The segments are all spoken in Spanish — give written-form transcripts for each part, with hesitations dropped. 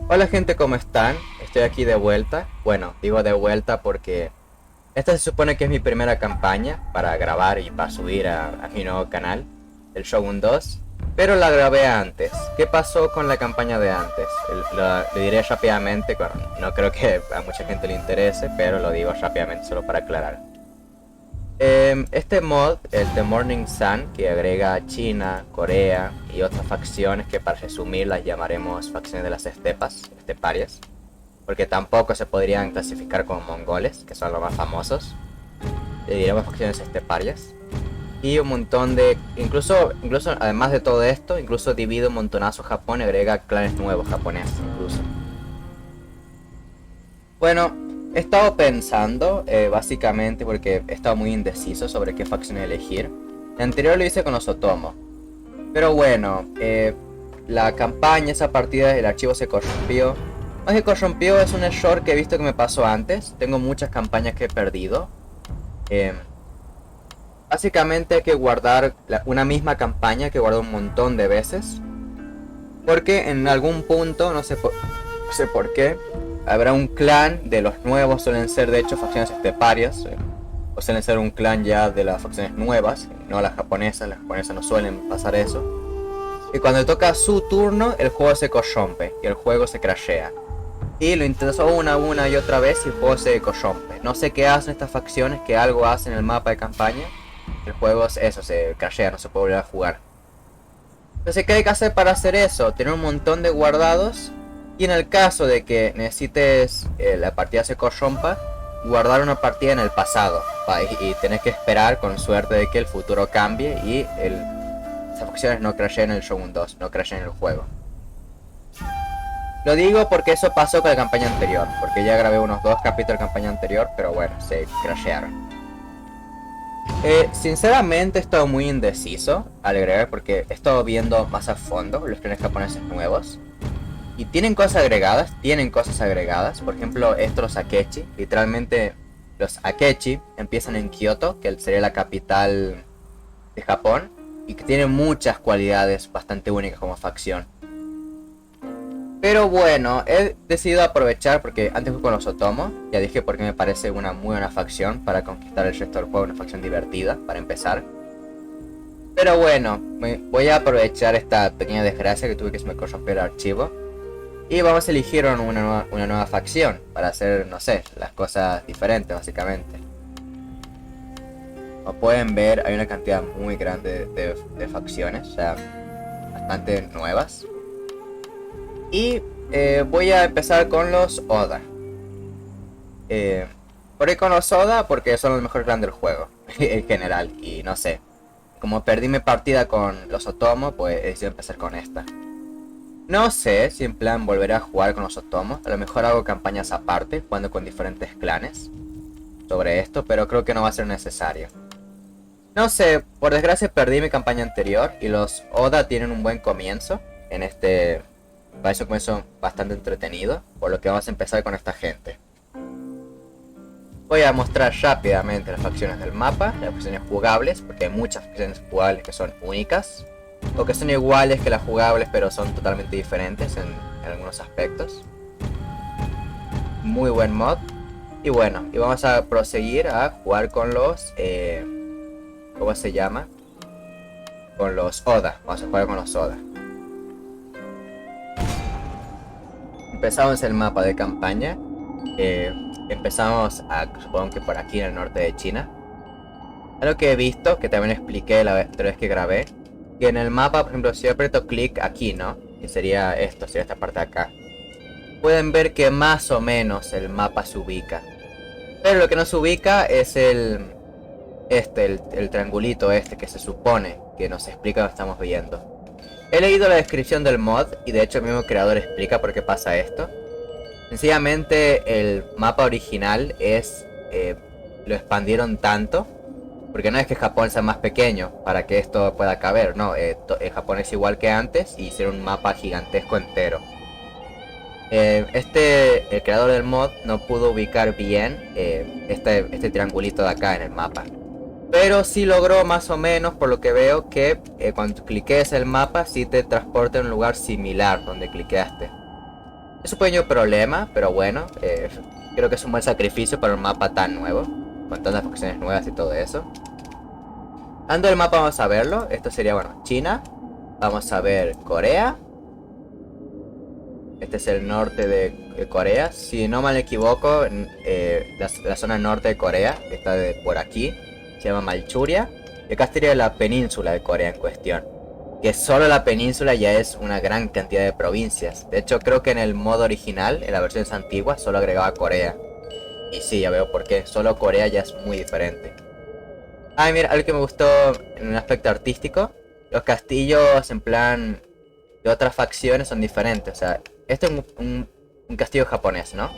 Hola gente, ¿cómo están? Estoy aquí de vuelta. Bueno, digo de vuelta porque esta se supone que es mi primera campaña para grabar y para subir a mi nuevo canal, el Shogun 2. Pero la grabé antes. ¿Qué pasó con la campaña de antes? Lo diré rápidamente, bueno, no creo que a mucha gente le interese, pero lo digo rápidamente solo para aclarar. Este mod, el The Morning Sun, que agrega China, Corea y otras facciones que para resumir las llamaremos facciones de las estepas, esteparias, porque tampoco se podrían clasificar como mongoles, que son los más famosos, le diremos facciones esteparias. Y un montón de, incluso además de todo esto, incluso divide un montonazo Japón y agrega clanes nuevos japoneses incluso. Bueno, he estado pensando, básicamente porque he estado muy indeciso sobre qué facción elegir. El anterior lo hice con los Otomo. Pero bueno, la campaña, esa partida, el archivo se corrompió. Más que corrompió, es un error que he visto que me pasó antes. Tengo muchas campañas que he perdido. Eh, Básicamente hay que guardar una misma campaña que guardo un montón de veces. Porque en algún punto, no sé por qué, habrá un clan de los nuevos, suelen ser de hecho facciones esteparias, o suelen ser un clan ya de las facciones nuevas, no las japonesas no suelen pasar eso. Y cuando toca su turno, el juego se corrompe y el juego se crashea. Y lo intentó una y otra vez y el juego se corrompe. No sé qué hacen estas facciones, que algo hacen en el mapa de campaña. El juego es eso, se crashea, no se puede volver a jugar. Entonces, ¿qué hay que hacer para hacer eso? Tener un montón de guardados. Y en el caso de que necesites la partida se corrompa, guardar una partida en el pasado. Y tenés que esperar con suerte de que el futuro cambie y esas facciones no crashen en el Shogun 2, no crashen en el juego. Lo digo porque eso pasó con la campaña anterior, porque ya grabé unos 2 capítulos de campaña anterior, pero bueno, se crashearon. Sinceramente he estado muy indeciso al agregar porque he estado viendo más a fondo los clanes japoneses nuevos. Y tienen cosas agregadas. Por ejemplo, estos los Akechi. Literalmente los Akechi empiezan en Kyoto, que sería la capital de Japón. Y que tienen muchas cualidades bastante únicas como facción. Pero bueno, he decidido aprovechar porque antes fui con los Otomo. Ya dije porque me parece una muy buena facción para conquistar el resto del juego. Una facción divertida para empezar. Pero bueno, voy a aprovechar esta pequeña desgracia que tuve que se me corrompió el archivo. Y vamos a elegir una nueva facción para hacer, no sé, las cosas diferentes básicamente. Como pueden ver, hay una cantidad muy grande de facciones, o sea, bastante nuevas. Y voy a empezar con los Oda. Por ahí con los Oda porque son los mejores clanes del juego, en general. Y no sé, como perdí mi partida con los Otomo, pues he decidido empezar con esta. No sé si en plan volveré a jugar con los Otomos. A lo mejor hago campañas aparte, jugando con diferentes clanes sobre esto, pero creo que no va a ser necesario. No sé, por desgracia perdí mi campaña anterior y los Oda tienen un buen comienzo. En este parece un comienzo bastante entretenido, por lo que vamos a empezar con esta gente. Voy a mostrar rápidamente las facciones del mapa, las facciones jugables, porque hay muchas facciones jugables que son únicas. O que son iguales que las jugables, pero son totalmente diferentes en algunos aspectos. Muy buen mod. Y bueno, y vamos a proseguir a jugar con los... ¿cómo se llama? Con los Oda. Vamos a jugar con los Oda. Empezamos el mapa de campaña. Empezamos supongo que por aquí en el norte de China. Algo que he visto, que también expliqué la vez que grabé, que en el mapa, por ejemplo, si yo aprieto clic aquí, ¿no? Que sería esto, sería esta parte de acá. Pueden ver que más o menos el mapa se ubica. Pero lo que no se ubica es el triangulito este que se supone que nos explica lo que estamos viendo. He leído la descripción del mod y de hecho el mismo creador explica por qué pasa esto. Sencillamente el mapa original lo expandieron tanto. Porque no es que Japón sea más pequeño para que esto pueda caber, no, Japón es igual que antes y hicieron un mapa gigantesco entero. El creador del mod no pudo ubicar bien este triangulito de acá en el mapa. Pero sí logró más o menos, por lo que veo, que cuando cliques el mapa sí te transporta a un lugar similar donde cliqueaste. Es un pequeño problema, pero bueno, creo que es un buen sacrificio para un mapa tan nuevo, con tantas facciones nuevas y todo eso. Ando el mapa, vamos a verlo. Esto sería, bueno, China. Vamos a ver Corea. Este es el norte de Corea. Si no mal equivoco, la zona norte de Corea está por aquí. Se llama Manchuria. Y acá estaría la península de Corea en cuestión. Que solo la península ya es una gran cantidad de provincias. De hecho, creo que en el modo original, en la versión antigua, solo agregaba Corea. Y sí, ya veo por qué. Solo Corea ya es muy diferente. Ay, mira, algo que me gustó en un aspecto artístico. Los castillos en plan de otras facciones son diferentes. O sea, este es un castillo japonés, ¿no?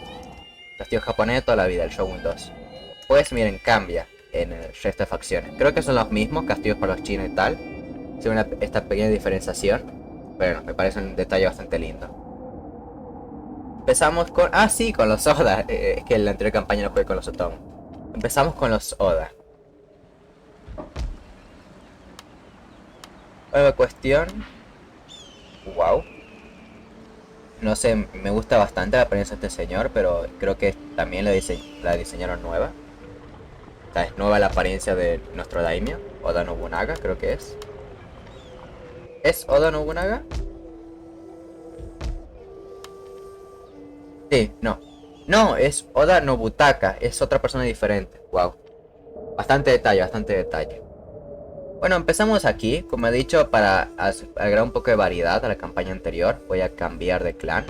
Castillo japonés de toda la vida, el Shogun 2. Pues miren, cambia en el resto de facciones. Creo que son los mismos castillos para los chinos y tal. Según esta pequeña diferenciación. Bueno, me parece un detalle bastante lindo. Empezamos con... Ah, sí, con los Oda. Es que en la anterior campaña no jugué con los Otomo. Empezamos con los Oda. Nueva cuestión. Wow. No sé, me gusta bastante la apariencia de este señor, pero creo que también la diseñaron nueva. O sea, es nueva la apariencia de nuestro daimyo, Oda Nobunaga, creo que es. ¿Es Oda Nobunaga? Sí, no. No, es Oda Nobutaka, es otra persona diferente. Wow. Bastante detalle, bastante detalle. Bueno, empezamos aquí, como he dicho, para agregar un poco de variedad a la campaña anterior. Voy a cambiar de clan.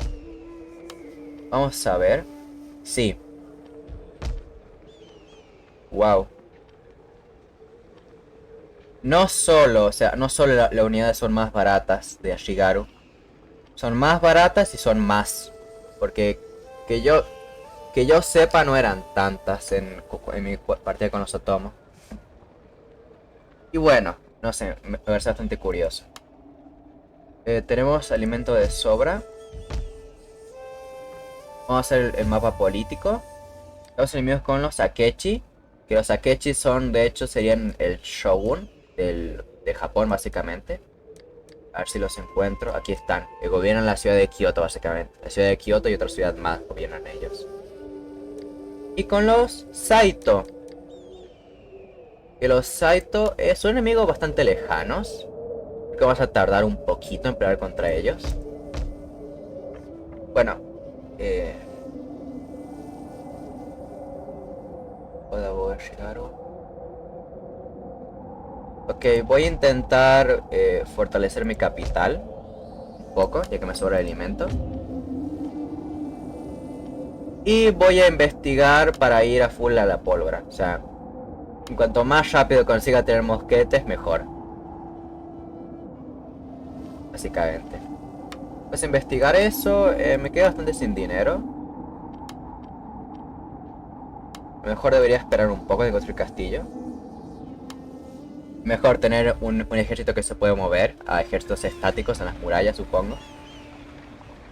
Vamos a ver. Sí. Wow. No solo, o sea, no solo las unidades son más baratas de Ashigaru. Son más baratas y son más. Porque que yo que yo sepa no eran tantas en mi partida con los Otomo. Y bueno, no sé, me parece bastante curioso. Tenemos alimento de sobra. Vamos a hacer el mapa político. Los enemigos con los Akechi. Que los Akechi son, de hecho, serían el Shogun de Japón, básicamente. A ver si los encuentro. Aquí están. Que gobiernan la ciudad de Kioto, básicamente. La ciudad de Kioto y otra ciudad más gobiernan ellos. Y con los Saito. Que los Saito son enemigos bastante lejanos. Creo que vamos a tardar un poquito en pelear contra ellos. Bueno. Ok, voy a intentar fortalecer mi capital un poco, ya que me sobra alimento. Y voy a investigar para ir a full a la pólvora. O sea, en cuanto más rápido consiga tener mosquetes, mejor. Básicamente. Pues investigar eso, me queda bastante sin dinero. Mejor debería esperar un poco de construir castillo. Mejor tener un ejército que se puede mover a ejércitos estáticos en las murallas, supongo.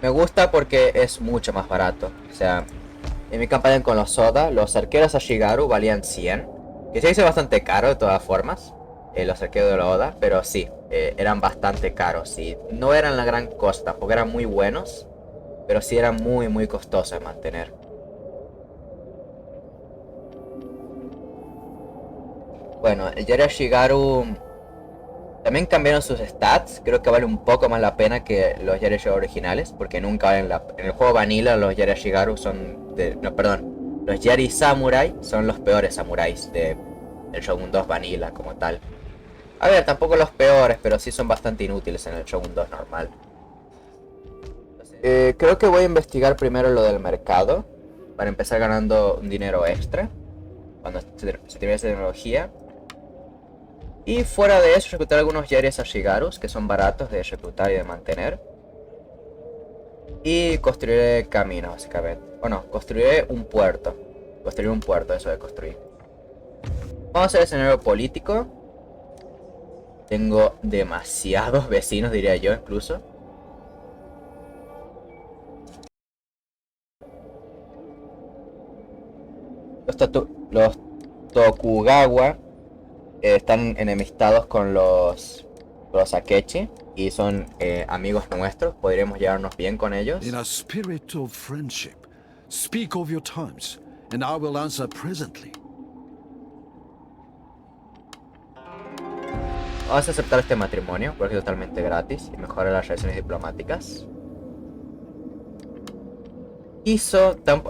Me gusta porque es mucho más barato. O sea, en mi campaña con los Oda, los arqueros Ashigaru valían 100. Que se hizo bastante caro de todas formas. Los arqueros de la Oda, pero sí, eran bastante caros. Y no eran la gran cosa, tampoco eran muy buenos. Pero sí eran muy, muy costosos de mantener. Bueno, el Yari Ashigaru también cambiaron sus stats. Creo que vale un poco más la pena que los Yari Ashigaru originales. Porque nunca valen en el juego Vanilla los Yari Ashigaru son no, perdón. Los Yari Samurai son los peores samuráis del Shogun 2 Vanilla como tal. A ver, tampoco los peores, pero sí son bastante inútiles en el Shogun 2 normal. Creo que voy a investigar primero lo del mercado. Para empezar ganando un dinero extra. Cuando se termine esa tecnología. Y fuera de eso, reclutar algunos Yari Ashigarus, que son baratos de reclutar y de mantener. Y construiré caminos, básicamente. Bueno, construiré un puerto. Construir un puerto, eso de construir. Vamos a hacer el escenario político. Tengo demasiados vecinos, diría yo, incluso. Los Tokugawa están enemistados con los Akechi. y son amigos nuestros, podríamos llevarnos bien con ellos. In a spirit of friendship, speak of your terms, and I will answer presently. Vamos a aceptar este matrimonio porque es totalmente gratis y mejora las relaciones diplomáticas.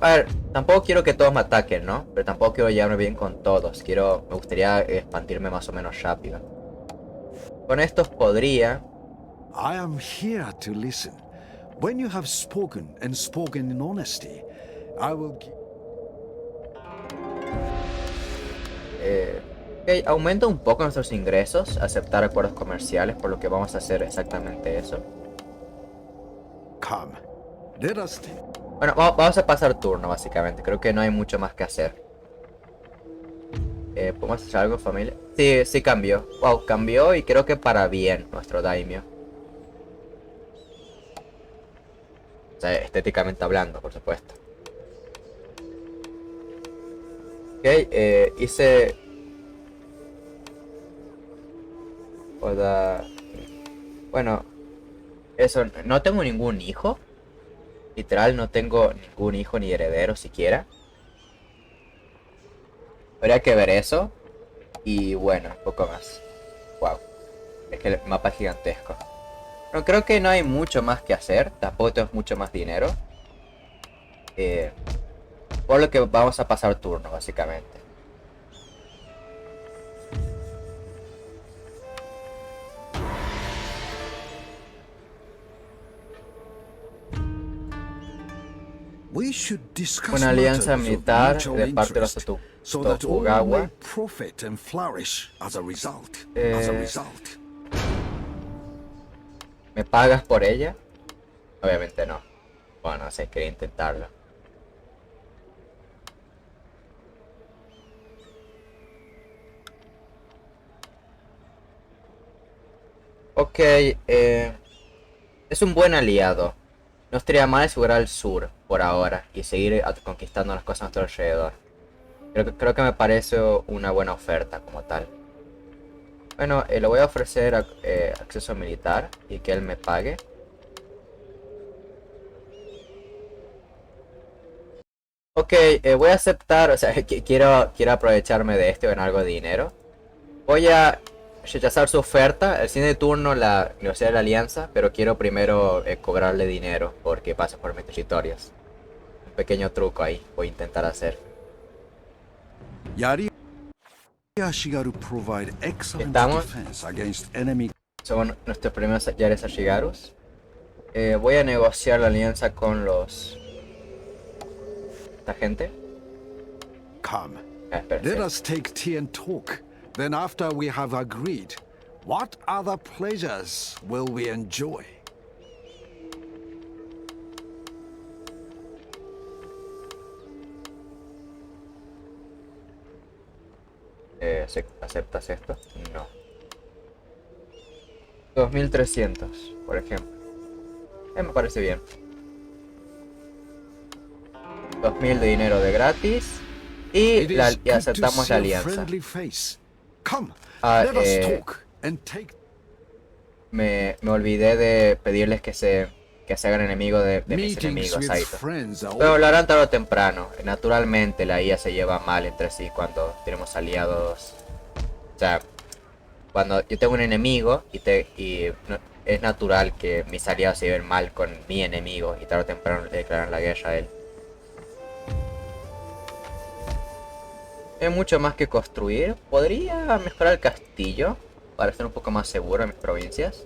A ver, tampoco quiero que todos me ataquen, ¿no? Pero tampoco quiero llevarme bien con todos. Me gustaría expandirme más o menos rápido. Con estos podría... I am here to listen. When you have spoken and spoken in honesty, I will give... Ok, aumenta un poco nuestros ingresos, aceptar acuerdos comerciales, por lo que vamos a hacer exactamente eso. Come, let us take... Bueno, vamos a pasar turno, básicamente. Creo que no hay mucho más que hacer. ¿Podemos hacer algo, familia? Sí, sí cambió. Wow, cambió y creo que para bien nuestro daimyo. O sea, estéticamente hablando, por supuesto. Ok, hice... Bueno, eso, no tengo ningún hijo. Literal, no tengo ningún hijo ni heredero siquiera. Habría que ver eso. Y bueno, un poco más. Wow. Es que el mapa es gigantesco. Pero creo que no hay mucho más que hacer. Tampoco tengo mucho más dinero. Por lo que vamos a pasar turno, básicamente. We should discuss Una alianza matters of militar mutual de parte de los interest, so that all may Tokugawa. profit and flourish as a result. ¿Me pagas por ella? Obviamente no. Bueno, si quería intentarlo. Ok, es un buen aliado. No estaría mal asegurar el sur por ahora y seguir conquistando las cosas a nuestro alrededor. Creo que me parece una buena oferta como tal. Bueno, le voy a ofrecer acceso militar y que él me pague. Ok, voy a aceptar, o sea, quiero aprovecharme de esto y ganar algo de dinero. Voy a rechazar su oferta, el siguiente turno la negociaré la alianza, pero quiero primero cobrarle dinero porque pasa por mis territorios. Un pequeño truco ahí, voy a intentar hacer. Yari Ashigaru provide excellent Estamos. defense against enemy. Son nuestros primeros Yares Ashigarus. Voy a negociar la alianza con esta gente. Come, Espera, let sí. us take tea and talk. Then after we have agreed, what other pleasures will we enjoy? ¿Aceptas esto? No. 2300, por ejemplo. Me parece bien. 2000 de dinero de gratis. Y, It is good to aceptamos see la a alianza. friendly face. Come, Ah, let us talk and take... Me olvidé de pedirles que se hagan enemigos de mis Meetings enemigos, with Saito. friends are Pero lo harán tarde o temprano. Naturalmente la IA se lleva mal entre sí cuando tenemos aliados. O sea, cuando yo tengo un enemigo es natural que mis aliados se lleven mal con mi enemigo y tarde o temprano le declaran la guerra a él. Hay mucho más que construir. Podría mejorar el castillo para estar un poco más seguro en mis provincias.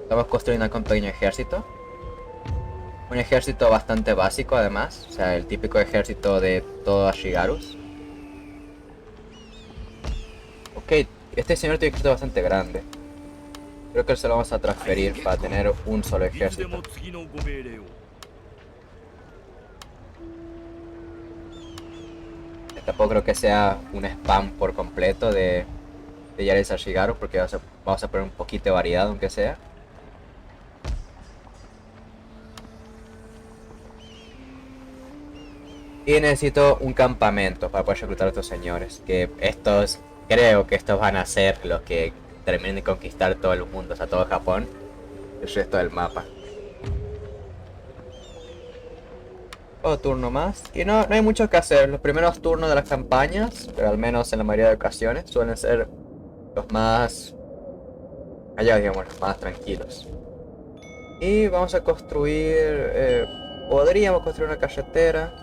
Estamos construyendo un pequeño ejército. Un ejército bastante básico además. O sea, el típico ejército de todos Ashigarus. Ok, este señor tiene un ejército bastante grande. Creo que se lo vamos a transferir para tener un solo ejército. Tampoco creo que sea un spam por completo de Yares Ashigaru, porque vamos a poner un poquito de variedad aunque sea. Y necesito un campamento para poder reclutar a estos señores. Creo que estos van a ser los que terminen de conquistar todo el mundo, o sea, todo Japón, el resto del mapa. Otro turno más. Y no hay mucho que hacer. Los primeros turnos de las campañas, pero al menos en la mayoría de ocasiones, suelen ser los más... allá digamos, los más tranquilos. Y vamos a construir... podríamos construir una carretera.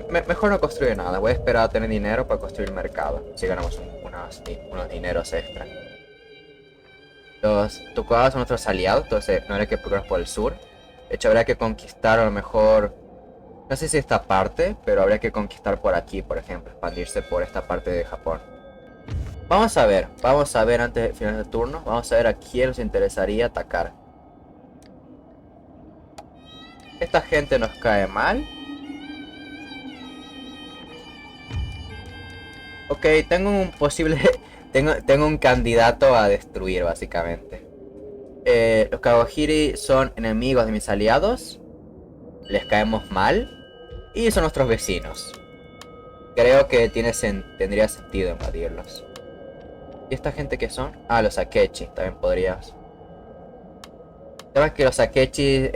Mejor no construir nada. Voy a esperar a tener dinero para construir el mercado. Si ganamos unos dineros extra. Los Tokugawa son nuestros aliados, entonces no habría que preocuparnos por el sur. De hecho, habría que conquistar a lo mejor... no sé si esta parte, pero habría que conquistar por aquí, por ejemplo. Expandirse por esta parte de Japón. Vamos a ver antes del final del turno. Vamos a ver a quién nos interesaría atacar. Esta gente nos cae mal. Ok, tengo un posible... tengo un candidato a destruir, básicamente. Los Kagoshiri son enemigos de mis aliados. Les caemos mal. Y son nuestros vecinos. Creo que tendría sentido invadirlos. ¿Y esta gente qué son? Ah, los Akechi. También podrías. Sabes que los Akechi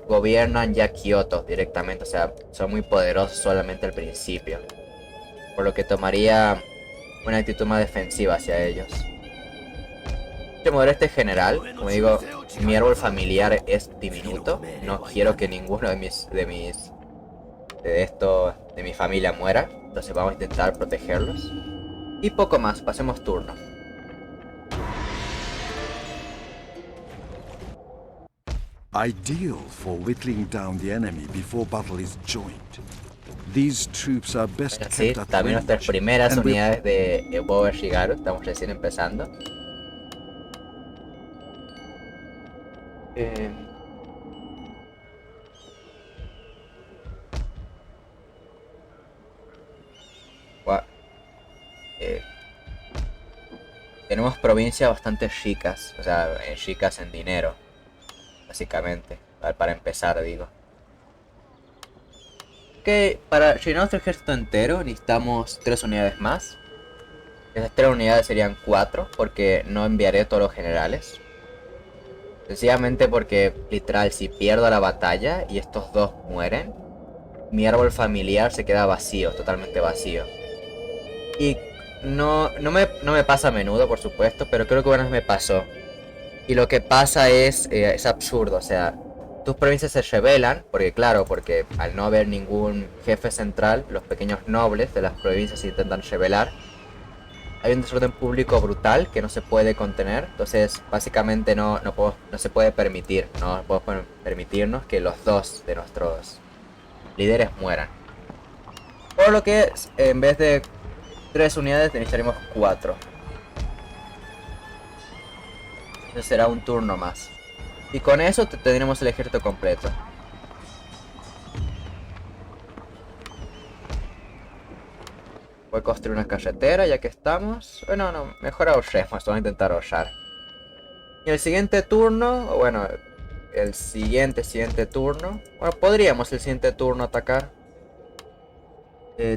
gobiernan ya Kioto directamente. O sea, son muy poderosos solamente al principio. Por lo que tomaría una actitud más defensiva hacia ellos. Yo mover este general. Como digo, mi árbol familiar es diminuto. No quiero que ninguno de mi familia muera. Entonces vamos a intentar protegerlos. Y poco más, pasemos turno. Ideal for whittling down the enemy before battle is joined. These troops are best Bueno, sí, kept at también range, nuestras primeras and will- unidades de Boba Shigaru. Estamos recién empezando. Tenemos provincias bastante chicas, o sea, chicas en dinero, básicamente, para empezar, digo. Ok, para llenar nuestro ejército entero necesitamos 3 unidades más. Esas 3 unidades serían 4, porque no enviaré todos los generales. Sencillamente porque, literal, si pierdo la batalla y estos dos mueren, mi árbol familiar se queda vacío, totalmente vacío. Y no me pasa a menudo, por supuesto, pero creo que una vez me pasó. Y lo que pasa es absurdo, o sea, tus provincias se rebelan, porque al no haber ningún jefe central, los pequeños nobles de las provincias se intentan rebelar. Hay un desorden público brutal que no se puede contener, entonces básicamente no se puede permitir, no podemos permitirnos que los dos de nuestros líderes mueran. Por lo que en vez de 3 unidades necesitaremos 4. Eso será un turno más. Y con eso tendremos el ejército completo. Voy a construir una carretera ya que estamos. Bueno, no, mejor ahorremos, vamos a intentar ahorrar. Y el siguiente turno, bueno, el siguiente turno. Bueno, podríamos el siguiente turno atacar.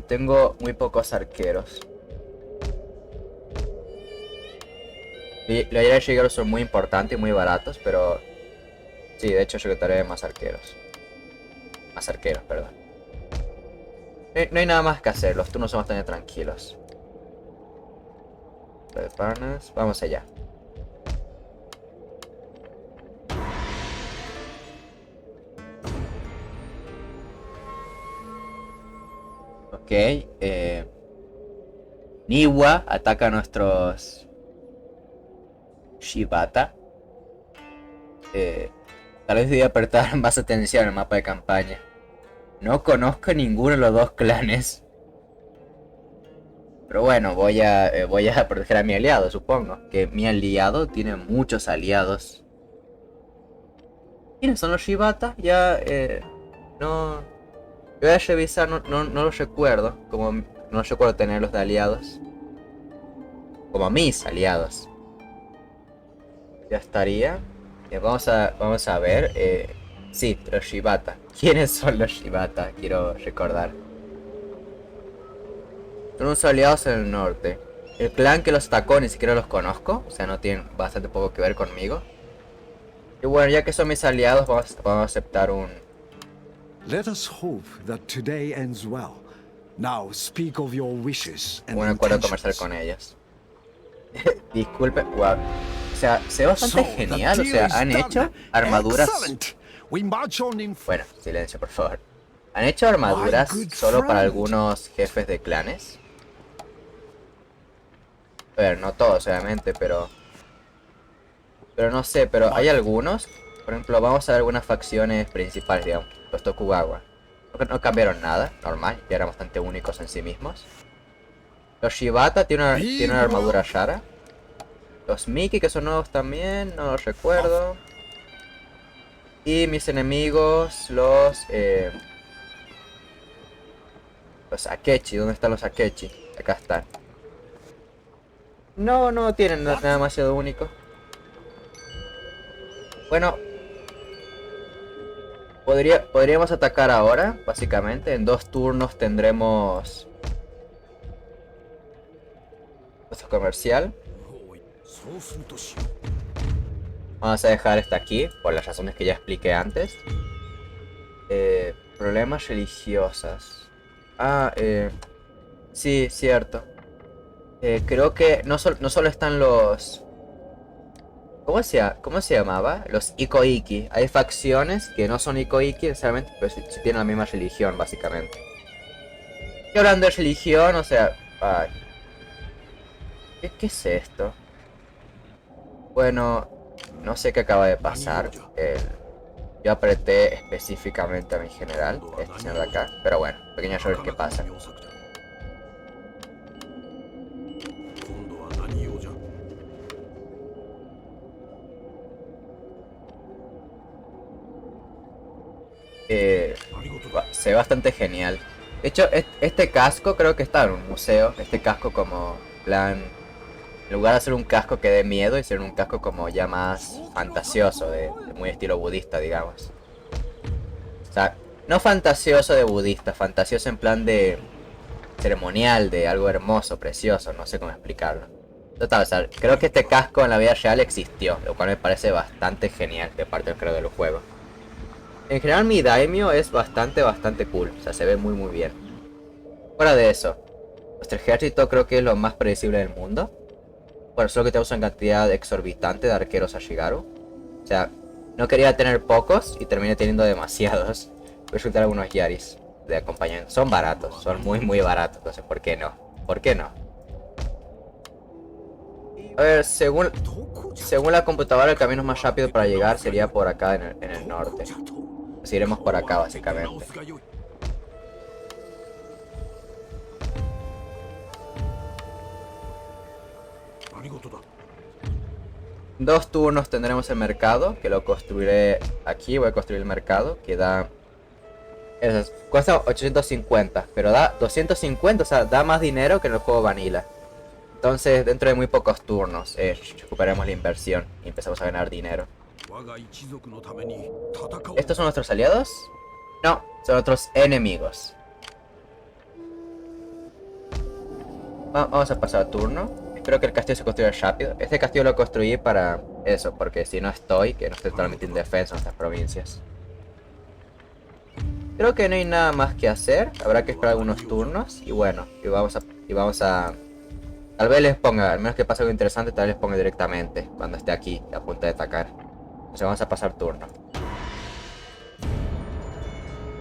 Tengo muy pocos arqueros. Los llegados son muy importantes y muy baratos, pero... sí, de hecho reclutaré más arqueros. Más arqueros, perdón. No hay nada más que hacer, los turnos son bastante tranquilos. Partners, vamos allá. Ok, Niwa ataca a nuestros Shibata. Tal vez debería prestar más atención al mapa de campaña. No conozco ninguno de los dos clanes. Pero bueno, voy a proteger a mi aliado, supongo. Que mi aliado tiene muchos aliados. ¿Quiénes son los Shibata? Ya, no... voy a revisar, no los recuerdo. Como no recuerdo tenerlos de aliados. Como mis aliados. Ya estaría. Vamos a ver. Sí, los Shibata. ¿Quiénes son los Shibata? Quiero recordar. Son unos aliados en el norte. El clan que los atacó ni siquiera los conozco. O sea, no tienen bastante poco que ver conmigo. Y bueno, ya que son mis aliados, vamos a aceptar un... Let us hope that today ends well. Now speak of your wishes and un acuerdo comercial intentions. con ellos. Disculpe, wow. O sea, se ve bastante So, genial. the O sea, deal is han hecho done. armaduras... Excellent. We march on in Bueno, silencio, por favor. Han hecho armaduras My good solo para friend. algunos jefes de clanes. A ver, no todos, obviamente, pero... Pero no sé, pero hay algunos. Por ejemplo, vamos a ver algunas facciones principales, digamos. Los Tokugawa. No cambiaron nada, normal. Ya eran bastante únicos en sí mismos. Los Shibata tienen una armadura Shara. Los Miki, que son nuevos también, no los recuerdo. Y mis enemigos, los Akechi. ¿Dónde están los Akechi? Acá están. No tienen nada demasiado único. Bueno, podríamos atacar ahora, básicamente. En 2 turnos tendremos puesto comercial. Vamos a dejar esta aquí, por las razones que ya expliqué antes. Problemas religiosas. Sí, cierto. Creo que no solo están los... ¿Cómo se llamaba? Los Ikoiki. Hay facciones que no son Ikoiki necesariamente, pero sí tienen la misma religión, básicamente. Y hablando de religión, o sea... Ay. ¿Qué es esto? Bueno, no sé qué acaba de pasar. Yo apreté específicamente a mi general, este señor de acá. Pero bueno, pequeño error que pasa. Se ve bastante genial. De hecho, este casco creo que está en un museo. Este casco como plan... En lugar de hacer un casco que dé miedo, hicieron un casco como ya más fantasioso, de muy estilo budista, digamos. O sea, no fantasioso de budista, fantasioso en plan de ceremonial, de algo hermoso, precioso, no sé cómo explicarlo. Total, o sea, creo que este casco en la vida real existió, lo cual me parece bastante genial de parte creo del juego. En general mi daimyo es bastante cool, o sea, se ve muy bien. Fuera de eso, nuestro ejército creo que es lo más predecible del mundo. Bueno, solo que tenemos una cantidad exorbitante de arqueros Ashigaru. O sea, no quería tener pocos y terminé teniendo demasiados. Voy a soltar algunos Yaris de acompañamiento. Son baratos, son muy baratos, entonces ¿por qué no? ¿Por qué no? A ver, según la computadora el camino más rápido para llegar sería por acá en el norte. Así iremos por acá básicamente. En 2 turnos tendremos el mercado, que lo construiré aquí. Voy a construir el mercado, que da... cuesta 850, pero da 250, o sea, da más dinero que en el juego Vanilla. Entonces, dentro de muy pocos turnos, recuperemos la inversión y empezamos a ganar dinero. ¿Estos son nuestros aliados? No, son otros enemigos. Vamos a pasar a turno. Espero que el castillo se construya rápido. Este castillo lo construí para eso, porque si no estoy, que no estoy totalmente indefenso en estas provincias. Creo que no hay nada más que hacer. Habrá que esperar algunos turnos. Y bueno, y vamos a... Tal vez les ponga, al menos que pase algo interesante, tal vez les ponga directamente cuando esté aquí, a punto de atacar. O sea, vamos a pasar turno.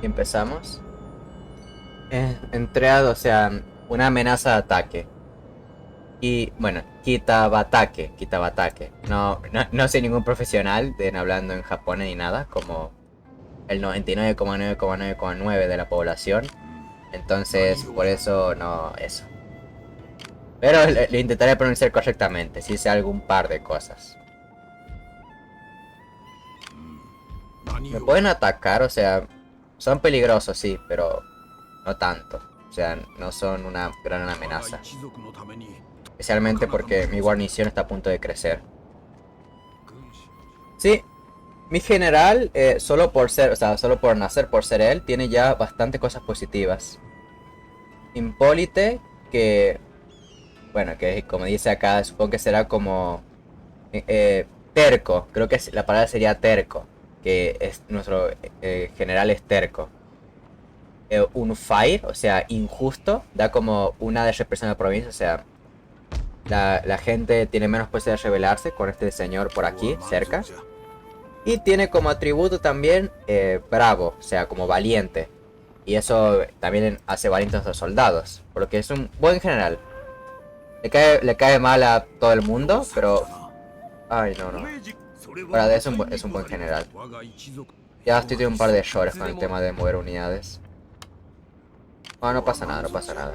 Y empezamos. Entrado, o sea, una amenaza de ataque. Y bueno, Kitabatake. No soy ningún profesional hablando en japonés ni nada, como el 99,9,9,9 de la población. Entonces, por eso no eso. Pero lo intentaré pronunciar correctamente, si sé algún par de cosas. Me pueden atacar, o sea, son peligrosos, sí, pero no tanto. O sea, no son una gran amenaza. Especialmente porque mi guarnición está a punto de crecer. Sí, mi general, solo por ser, o sea, solo por nacer, por ser él, tiene ya bastante cosas positivas. Hipólite que, bueno, que como dice acá, supongo que será como terco. Creo que la palabra sería terco, que es nuestro general es terco. Unfair, o sea, injusto, da como una de represión de la provincia, o sea, la gente tiene menos posibilidad de rebelarse con este señor por aquí, cerca. Y tiene como atributo también bravo, o sea, como valiente. Y eso también hace valientes a los soldados, por lo que es un buen general. Le cae mal a todo el mundo, pero... Ay, no, no. Fuera de eso es un buen general. Ya estoy teniendo un par de errores con el tema de mover unidades. Bueno, no pasa nada, no pasa nada.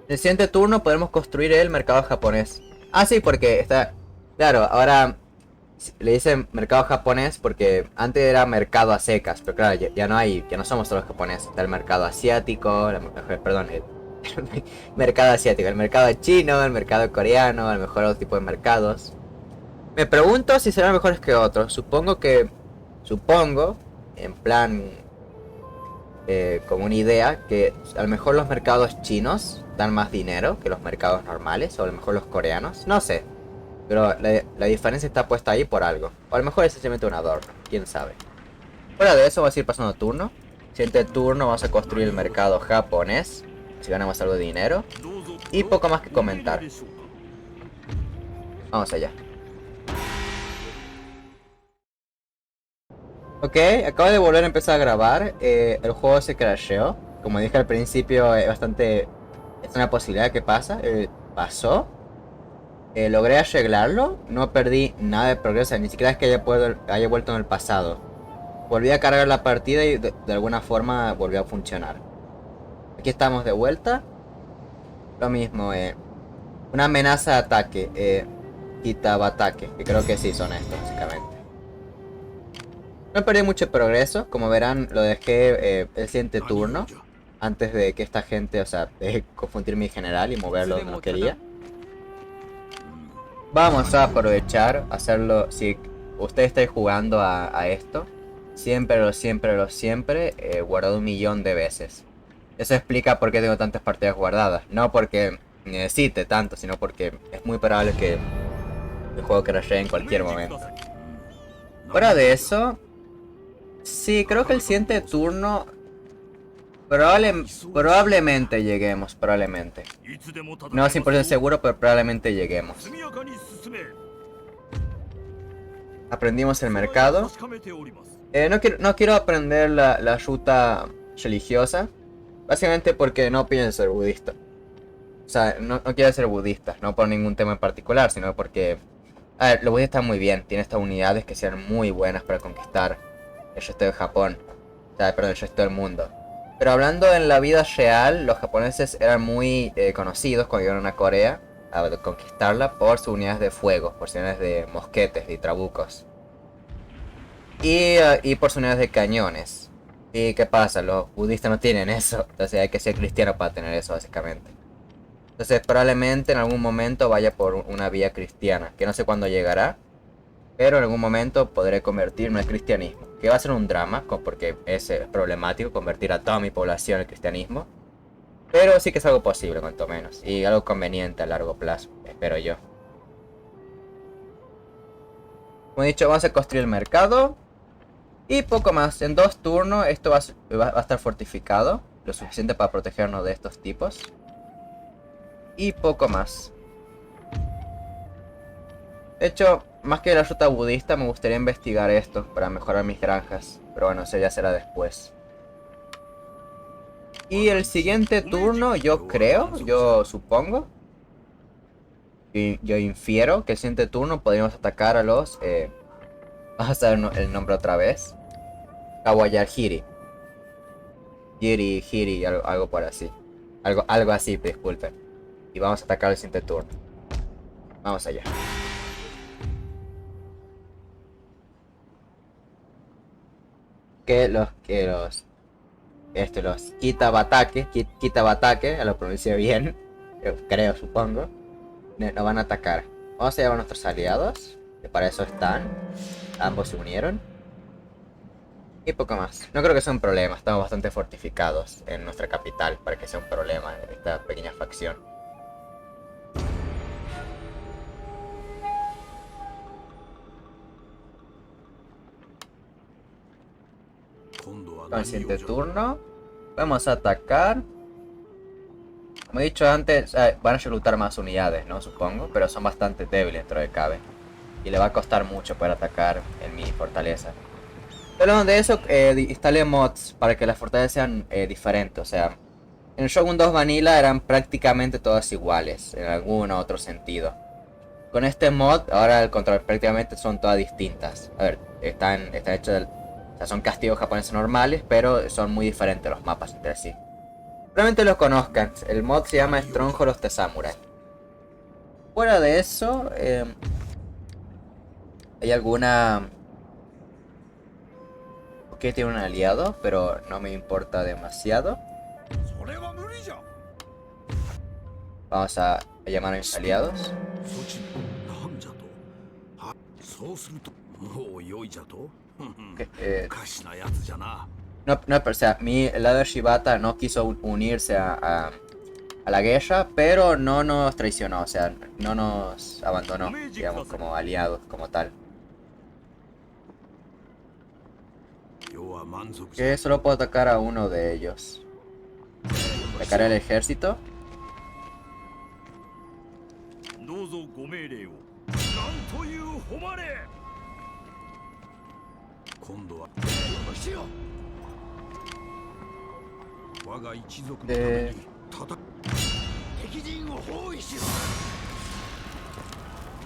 En el siguiente turno podemos construir el mercado japonés. Ah, sí, porque está... Claro, ahora le dicen mercado japonés porque antes era mercado a secas, pero claro, ya no hay, ya no somos solo japoneses. Está el mercado asiático, perdón, el mercado asiático, el mercado chino, el mercado coreano, a lo mejor otro tipo de mercados. Me pregunto si serán mejores que otros. Supongo, en plan, como una idea, que a lo mejor los mercados chinos dan más dinero que los mercados normales, o a lo mejor los coreanos, no sé. Pero la diferencia está puesta ahí por algo. O a lo mejor es simplemente un adorno, quién sabe. Fuera de eso, vamos a ir pasando turno. Siguiente turno vamos a construir el mercado japonés, si ganamos algo de dinero. Y poco más que comentar. Vamos allá. Ok, acabo de volver a empezar a grabar. El juego se crasheó. Como dije al principio, es una posibilidad que pasa. Pasó. Logré arreglarlo. No perdí nada de progreso. Ni siquiera es que haya vuelto en el pasado. Volví a cargar la partida y de alguna forma volvió a funcionar. Aquí estamos de vuelta. Lo mismo, una amenaza de ataque. Kitabatake, que creo que sí son estos, básicamente. No perdí mucho progreso, como verán lo dejé el siguiente turno. Antes de que esta gente, o sea, deje confundir mi general y moverlo donde no quería. Vamos a aprovechar, hacerlo, si usted está jugando a esto, siempre, guardado 1.000.000 de veces. Eso explica por qué tengo tantas partidas guardadas. No porque necesite tanto, sino porque es muy probable que el juego crashee en cualquier momento. Fuera de eso, sí, creo que el siguiente turno probablemente lleguemos, probablemente. No 100% seguro, pero probablemente lleguemos. Aprendimos el mercado. No quiero aprender la ruta religiosa. Básicamente porque no pienso ser budista. O sea, no quiero ser budista, no por ningún tema en particular, sino porque... A ver, los budistas están muy bien, tienen estas unidades que sean muy buenas para conquistar el resto de Japón. O sea, perdón, el resto del mundo. Pero hablando en la vida real, los japoneses eran muy conocidos cuando llegaron a Corea a conquistarla por sus unidades de fuego, por sus unidades de mosquetes y trabucos. Y por sus unidades de cañones. ¿Y qué pasa? Los budistas no tienen eso, entonces hay que ser cristiano para tener eso, básicamente. Entonces probablemente en algún momento vaya por una vía cristiana, que no sé cuándo llegará, pero en algún momento podré convertirme al cristianismo, que va a ser un drama, porque es problemático convertir a toda mi población al cristianismo, pero sí que es algo posible, cuanto menos, y algo conveniente a largo plazo, espero yo. Como he dicho, vamos a construir el mercado, y poco más. En 2 turnos esto va a estar fortificado, lo suficiente para protegernos de estos tipos. Y poco más. De hecho, más que la ruta budista, me gustaría investigar esto para mejorar mis granjas. Pero bueno, eso ya será después. Y el siguiente turno, yo supongo, y yo infiero que el siguiente turno podríamos atacar a los... vamos a ver el nombre otra vez. Kawayarhiri. Hiri, algo por así. Algo así, disculpen. Y vamos a atacar el siguiente turno. Vamos allá. Los Kitabatake, lo pronuncié bien, creo, supongo, nos van a atacar. Vamos a llevar a nuestros aliados, que para eso están. Ambos se unieron. Y poco más. No creo que sea un problema. Estamos bastante fortificados en nuestra capital para que sea un problema esta pequeña facción. Con el siguiente turno vamos a atacar. Como he dicho antes, van a reclutar más unidades, ¿no? Supongo, pero son bastante débiles dentro de cabe. Y le va a costar mucho poder atacar en mi fortaleza. Hablando de eso, instalé mods para que las fortalezas sean diferentes. O sea, en Shogun 2 Vanilla eran prácticamente todas iguales, en algún otro sentido. Con este mod, ahora al contrario, prácticamente son todas distintas. A ver, están hechos, o sea, son castillos japoneses normales, pero son muy diferentes los mapas entre sí. Probablemente lo conozcan, el mod se llama Stronghold of the Samurai. Fuera de eso, hay alguna... Ok, tiene un aliado, pero no me importa demasiado. Vamos a llamar a mis aliados. No, o sea, el lado de Shibata no quiso unirse a la guerra, pero no nos traicionó, o sea, no nos abandonó, digamos, como aliados, como tal. Que solo puedo atacar a uno de ellos. Atacar el ejército.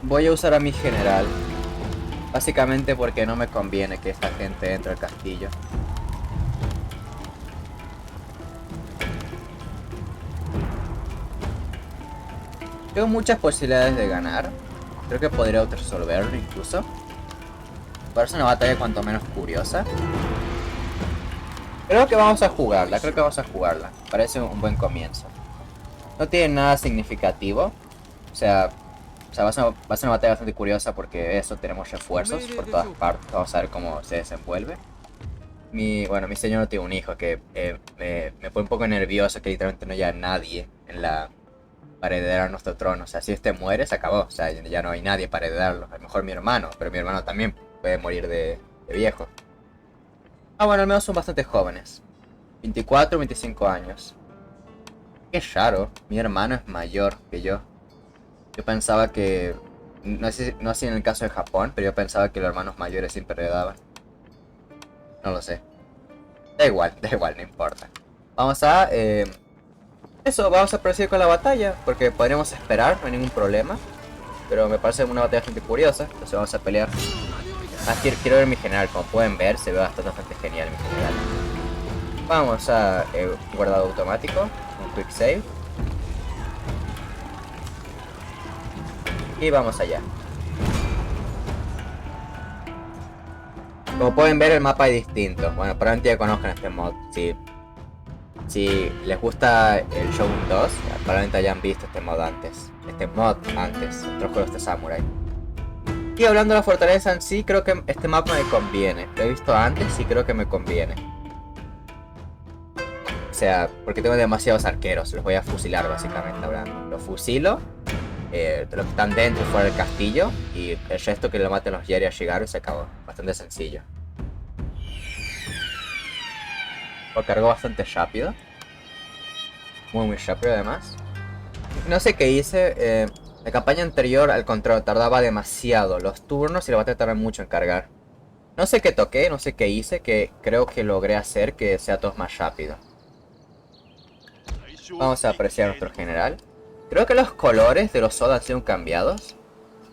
Voy a usar a mi general. Básicamente porque no me conviene que esta gente entre al castillo. Tengo muchas posibilidades de ganar. Creo que podría resolverlo incluso. Parece una batalla cuanto menos curiosa. Creo que vamos a jugarla, Parece un buen comienzo. No tiene nada significativo. O sea, va a ser una batalla bastante curiosa porque eso, tenemos refuerzos por todas partes. Vamos a ver cómo se desenvuelve. Mi señor no tiene un hijo que me pone un poco nervioso que literalmente no haya nadie para heredar nuestro trono. O sea, si este muere, se acabó. O sea, ya no hay nadie para heredarlo. A lo mejor mi hermano, pero mi hermano también puede morir de viejo. Bueno, al menos son bastante jóvenes. 24, 25 años. Qué raro, mi hermano es mayor que yo. Yo pensaba que... No así en el caso de Japón, pero yo pensaba que los hermanos mayores siempre heredaban. No lo sé. Da igual, no importa. Vamos a... vamos a proceder con la batalla, porque podríamos esperar, no hay ningún problema. Pero me parece una batalla bastante curiosa, entonces vamos a pelear. Quiero ver mi general, como pueden ver, se ve bastante genial mi general. Vamos a guardado automático, un quick save. Y vamos allá. Como pueden ver, el mapa es distinto. Bueno, probablemente ya conozcan este mod. Si les gusta el Shogun 2, probablemente hayan visto este mod antes. Otros juegos de Samurai. Y hablando de la fortaleza en sí, creo que este mapa me conviene. Lo he visto antes y creo que me conviene. O sea, porque tengo demasiados arqueros. Los voy a fusilar básicamente hablando. Los fusilo. Los que están dentro y fuera del castillo. Y el resto que lo maten los Yeri a llegar y se acabó. Bastante sencillo. Lo cargó bastante rápido. Muy rápido además. No sé qué hice. La campaña anterior, al contrario, tardaba demasiado los turnos y la batalla tarda mucho en cargar. No sé qué toqué, no sé qué hice, que creo que logré hacer que sea todo más rápido. Vamos a apreciar a nuestro general. Creo que los colores de los Oda han sido cambiados.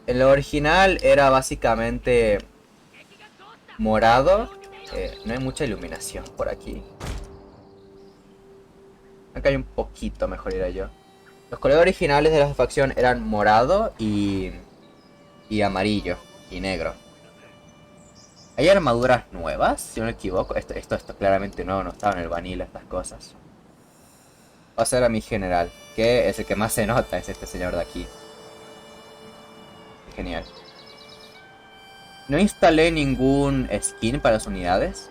En lo original era básicamente morado. No hay mucha iluminación por aquí. Acá hay un poquito, mejor diría yo. Los colores originales de la facción eran morado y amarillo y negro. ¿Hay armaduras nuevas? Si no me equivoco. Esto claramente no estaba en el vanilla estas cosas. Va a ser a mi general, que es el que más se nota, es este señor de aquí. Genial. No instalé ningún skin para las unidades.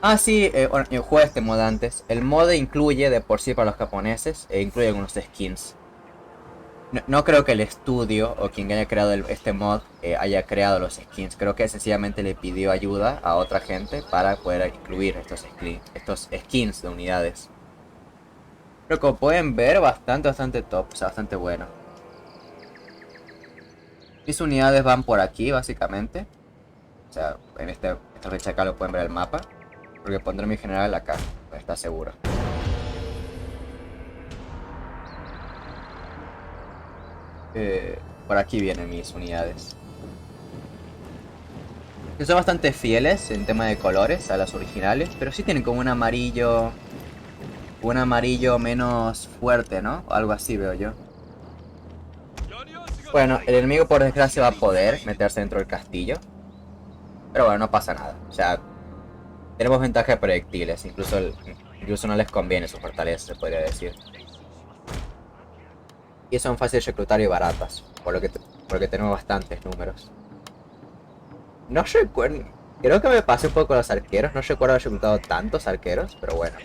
Ah, sí, bueno, yo jugué este mod antes. El mod incluye de por sí para los japoneses, incluye algunos skins. No creo que el estudio o quien haya creado este mod haya creado los skins. Creo que sencillamente le pidió ayuda a otra gente para poder incluir estos skins de unidades. Pero como pueden ver, bastante top, o sea, bastante bueno. Mis unidades van por aquí, básicamente. O sea, en esta fecha acá lo pueden ver el mapa. Porque pondré mi general acá, para estar seguro. Por aquí vienen mis unidades. Que son bastante fieles en tema de colores a las originales, pero sí tienen como un amarillo menos fuerte, ¿no? O algo así veo yo. Bueno, el enemigo por desgracia va a poder meterse dentro del castillo. Pero bueno, no pasa nada. O sea, tenemos ventaja de proyectiles. Incluso no les conviene su fortaleza, se podría decir. Y son fáciles de reclutar y baratas. Porque tenemos bastantes números. No recuerdo. Creo que me pasé un poco con los arqueros. No recuerdo haber reclutado tantos arqueros, pero bueno.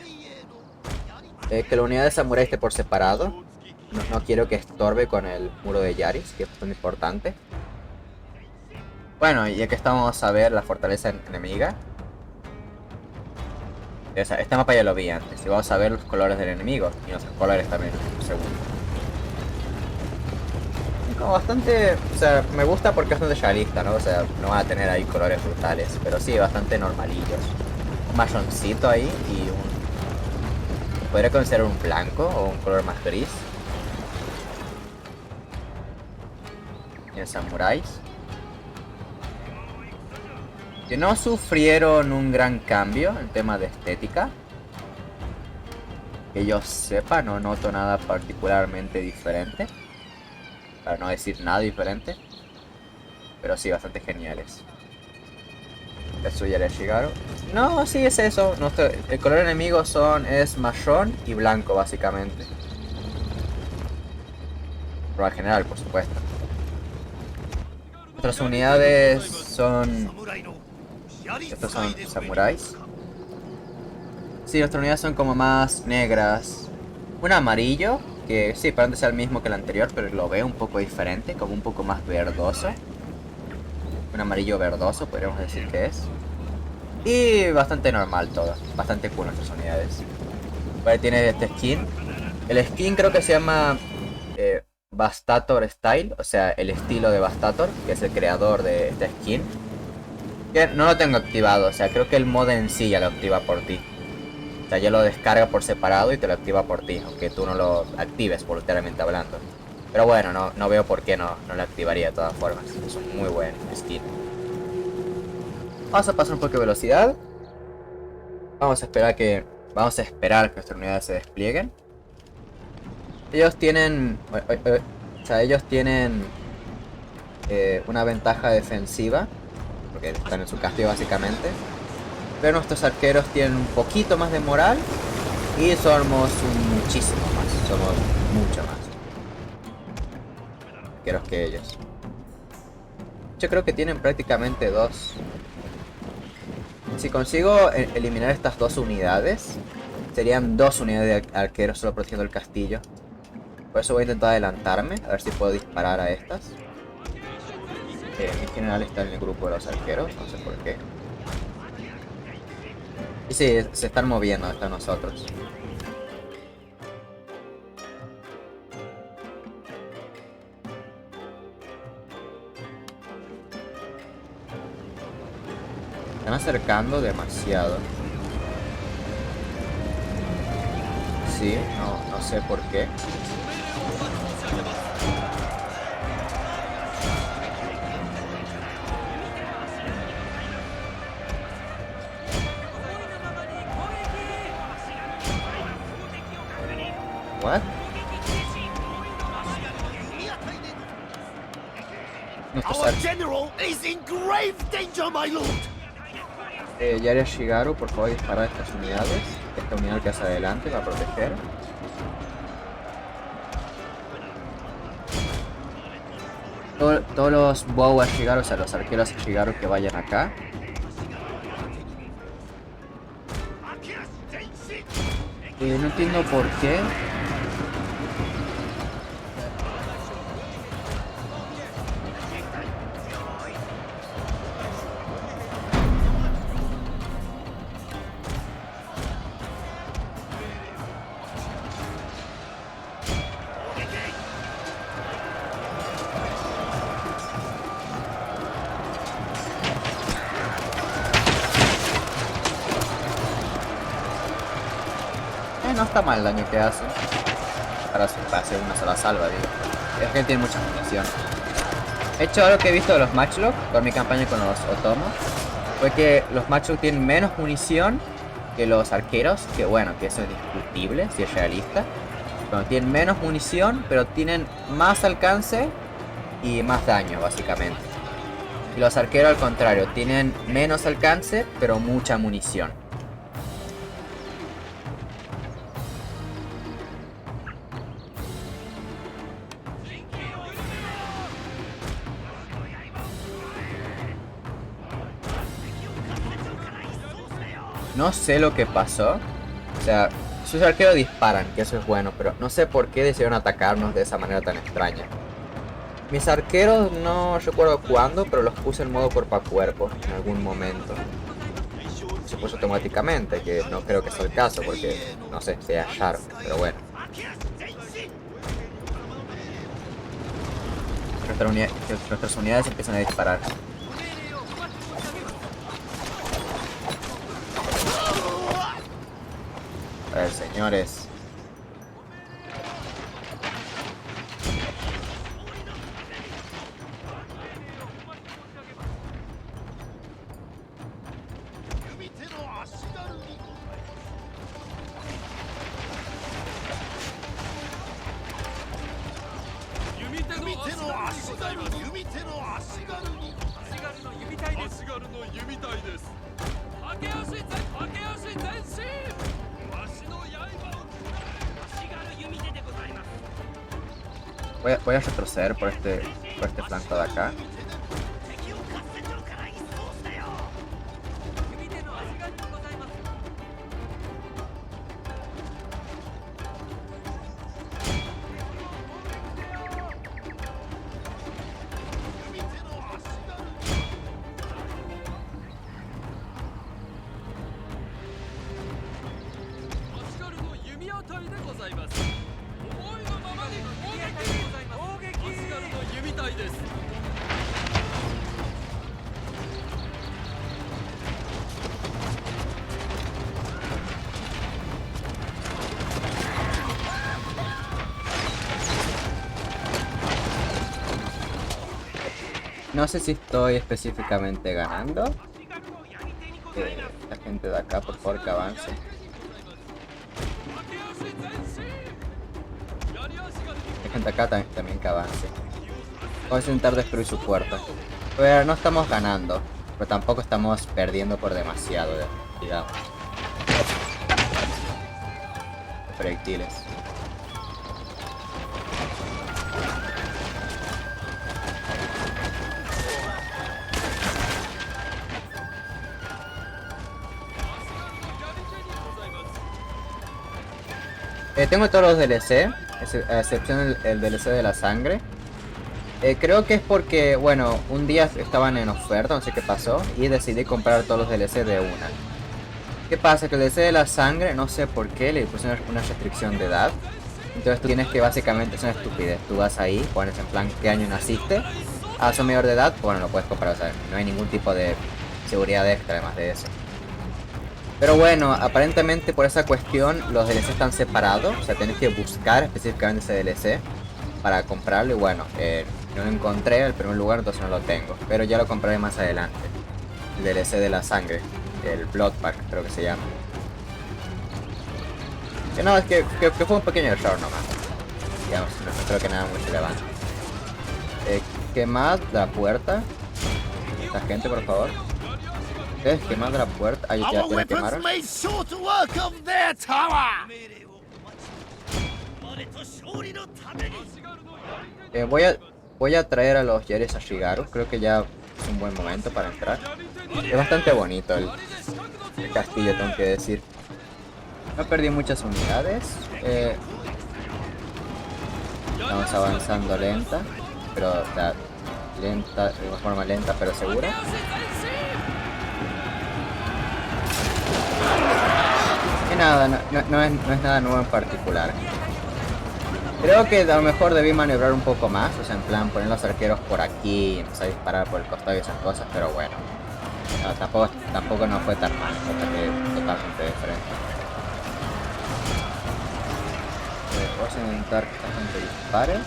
Que la unidad de samurai esté por separado. No quiero que estorbe con el muro de Yaris, que es bastante importante. Bueno, y aquí estamos a ver la fortaleza enemiga. Este mapa ya lo vi antes. Y vamos a ver los colores del enemigo. Y nuestros colores también, un segundo. Como bastante, o sea, me gusta porque es bastante realista, ¿no? O sea, no van a tener ahí colores brutales, pero sí, bastante normalillos. Un marroncito ahí y un... podría considerar un blanco o un color más gris. Y en samuráis. Que no sufrieron un gran cambio en tema de estética. Que yo sepa, no noto nada particularmente diferente. Para no decir nada diferente. Pero sí, bastante geniales. Eso ya le llegaron. No, sí es eso. El color enemigo es marrón y blanco básicamente. Por lo general, por supuesto. Nuestras unidades son... estos son samuráis. Sí, nuestras unidades son como más negras. Un amarillo, que sí, parece ser el mismo que el anterior, pero lo veo un poco diferente, como un poco más verdoso. Un amarillo verdoso, podríamos decir que es. Y bastante normal todo, bastante cool nuestras unidades. Vale, tiene este skin. El skin creo que se llama Vastator Style, o sea, el estilo de Vastator, que es el creador de este skin. Que no lo tengo activado, o sea, creo que el mod en sí ya lo activa por ti. O sea, ya lo descarga por separado y te lo activa por ti, aunque tú no lo actives voluntariamente hablando. Pero bueno, no veo por qué no lo activaría de todas formas. Es un muy buen skin. Vamos a pasar un poco de velocidad. Vamos a esperar que nuestras unidades se desplieguen. Ellos tienen... o sea, ellos tienen una ventaja defensiva, porque están en su castillo básicamente. Pero nuestros arqueros tienen un poquito más de moral. Y somos muchísimo más. Somos mucho más arqueros que ellos. Yo creo que tienen prácticamente dos. Si consigo eliminar estas dos unidades, serían dos unidades de arqueros solo protegiendo el castillo. Por eso voy a intentar adelantarme, a ver si puedo disparar a estas. Mi general está en el grupo de los arqueros, no sé por qué. Y sí, se están moviendo hasta nosotros. Están acercando demasiado. Sí, no sé por qué. What? Our general is in grave danger, my lord. Yaria Shigaru, por favor, dispara a estas unidades. Esta unidad que hace adelante va a proteger. Todos los Bow Shigaru, o sea, los arqueros Shigaru que vayan acá. No entiendo por qué. No está mal el daño que hace. Para hacer una sola salva, digo. Es que tiene mucha munición. De hecho, algo que he visto de los Matchlock con mi campaña con los Otomos fue que los Matchlock tienen menos munición que los arqueros. Que bueno, que eso es discutible, si es realista. Bueno, tienen menos munición, pero tienen más alcance y más daño, básicamente. Y los arqueros, al contrario, tienen menos alcance, pero mucha munición. No sé lo que pasó. O sea, sus arqueros disparan, que eso es bueno, pero no sé por qué decidieron atacarnos de esa manera tan extraña. Mis arqueros no recuerdo cuándo, pero los puse en modo cuerpo a cuerpo en algún momento. Se puso automáticamente, que no creo que sea el caso, porque no sé, sea Sharp, pero bueno. Nuestras unidades empiezan a disparar. A ver, señores. Voy a retroceder por este flanco de acá. No sé si estoy específicamente ganando. La gente de acá, por favor, que avance. La gente acá también que avance. Voy a intentar destruir su puerta. Pero no estamos ganando, pero tampoco estamos perdiendo por demasiado, digamos. Proyectiles. Tengo todos los DLC, a excepción el DLC de la sangre. Creo que es porque, bueno, un día estaban en oferta, no sé qué pasó, y decidí comprar todos los DLC de una. ¿Qué pasa? Que el DLC de la sangre, no sé por qué, le pusieron una restricción de edad. Entonces tú tienes que básicamente, es una estupidez, tú vas ahí, pones en plan qué año naciste, sos mayor de edad, bueno, lo puedes comprar, o sea, no hay ningún tipo de seguridad extra además de eso. Pero bueno, aparentemente por esa cuestión los DLC están separados, o sea, tenés que buscar específicamente ese DLC para comprarlo y bueno, no lo encontré al primer lugar, entonces no lo tengo, pero ya lo compraré más adelante. El DLC de la sangre, el Blood Pack creo que se llama. Que no, es que fue un pequeño error nomás, digamos, no creo que nada muy relevante. Quemad la puerta, esta gente por favor. Quemad la puerta. Ahí ya la quemaron. Voy a traer a los Yeris a Shigaru. Creo que ya es un buen momento para entrar. Es bastante bonito el castillo, tengo que decir. No perdí muchas unidades. Estamos avanzando lenta, pero o sea, lenta, de una forma lenta pero segura. Y nada, no es nada nuevo en particular. Creo que a lo mejor debí maniobrar un poco más, o sea, en plan poner los arqueros por aquí y empezar a disparar por el costado y esas cosas, pero bueno. No, tampoco no fue tan mal, cosa que totalmente diferente. Vamos a intentar que esta gente dispare.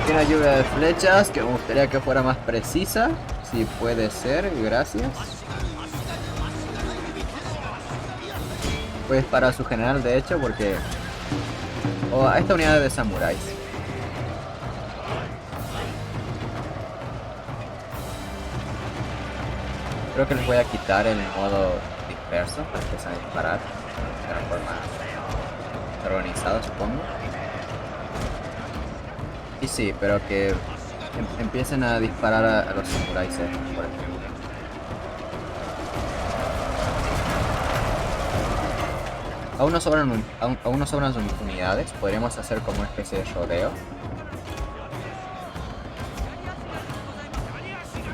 Una lluvia de flechas que me gustaría que fuera más precisa, si puede ser, gracias. Voy a disparar a su general de hecho porque... o a esta unidad de samuráis. Creo que les voy a quitar el modo disperso para que empiecen a disparar de una forma organizada, supongo. Y sí, pero que empiecen a disparar a los samuráis, por ejemplo. Aún no sobran unidades, podríamos hacer como una especie de rodeo.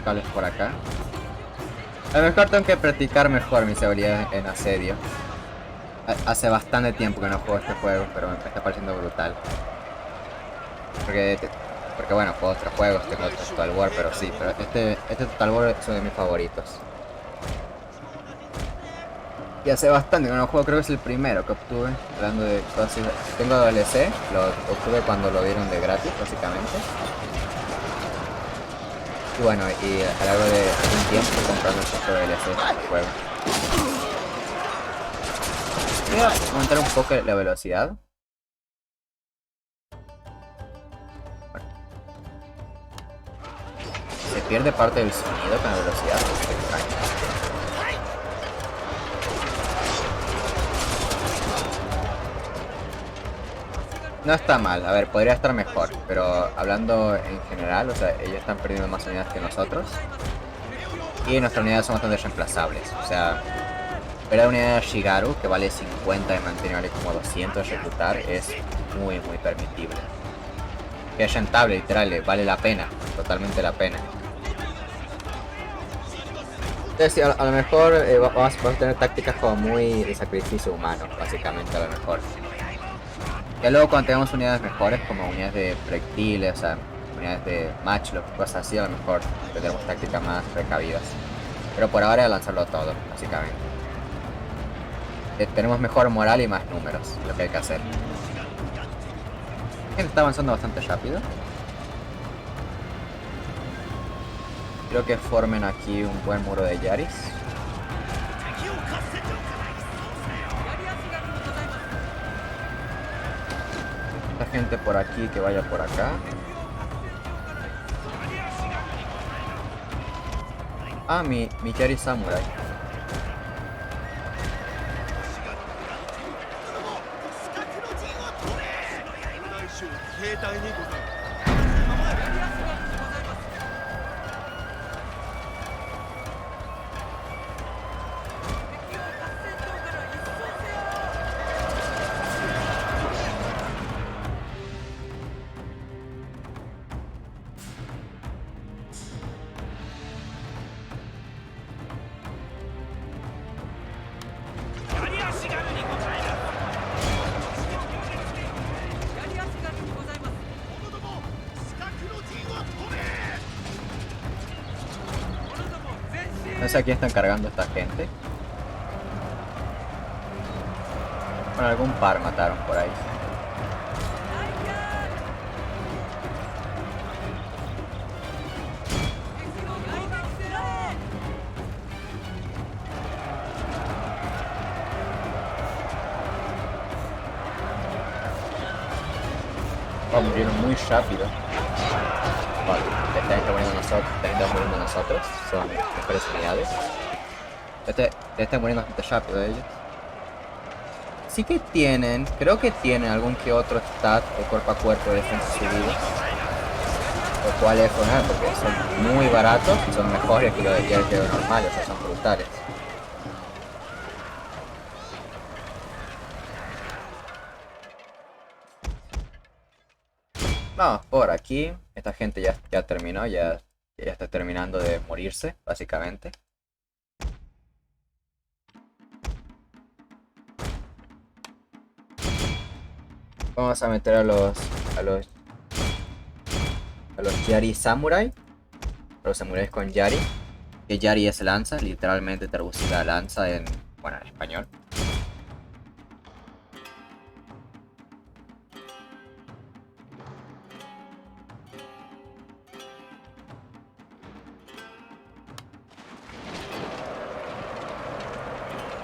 Cables por acá. A lo mejor tengo que practicar mejor mis habilidades en asedio. Hace bastante tiempo que no juego este juego, pero me está pareciendo brutal. Porque bueno, juego otros juegos, tengo otro Total War, pero sí, pero este Total War es uno de mis favoritos. Y hace bastante que no lo juego, creo que es el primero que obtuve, hablando de cosas. Tengo DLC, lo obtuve cuando lo dieron de gratis, básicamente. Y bueno, y a lo largo de un tiempo estoy comprando el resto de DLC del juego. Voy a aumentar un poco la velocidad. Se pierde parte del sonido con la velocidad, es extraño. No está mal, a ver, podría estar mejor, pero hablando en general, o sea, ellos están perdiendo más unidades que nosotros. Y nuestras unidades son bastante reemplazables, o sea, ver a la unidad de Shigaru, que vale 50 de mantener como 200 de ejecutar, es muy permitible. Que es rentable, literal, vale la pena, totalmente la pena. Entonces, sí, a lo mejor vamos a tener tácticas como muy de sacrificio humano, básicamente, a lo mejor. Ya luego cuando tengamos unidades mejores, como unidades de proyectiles, o sea, unidades de matchlock, cosas así, a lo mejor tendremos tácticas más precavidas. Pero por ahora lanzarlo todo, básicamente. Tenemos mejor moral y más números, lo que hay que hacer. Está avanzando bastante rápido. Creo que formen aquí un buen muro de Yaris. Esta gente por aquí que vaya por acá. Ah, mi Yari Samurai. No sé a quién están cargando esta gente. Bueno, algún par mataron por ahí. Oh, murieron muy rápido. Bueno, está muriendo nosotros, estamos muriendo nosotros. Son mejores unidades. Están muriendo bastante rápido ellos. Sí que tienen, creo que tienen algún que otro stat de cuerpo a cuerpo de defensa subido. Lo cual es genial porque son muy baratos y son mejores que los de diario normales, o sea, son brutales. Vamos por aquí. Esta gente ya terminó, ya está terminando de morirse, básicamente. Vamos a meter a los Yari Samurai. Los samuráis con Yari. Que Yari es lanza, literalmente traducida lanza en, bueno, en español.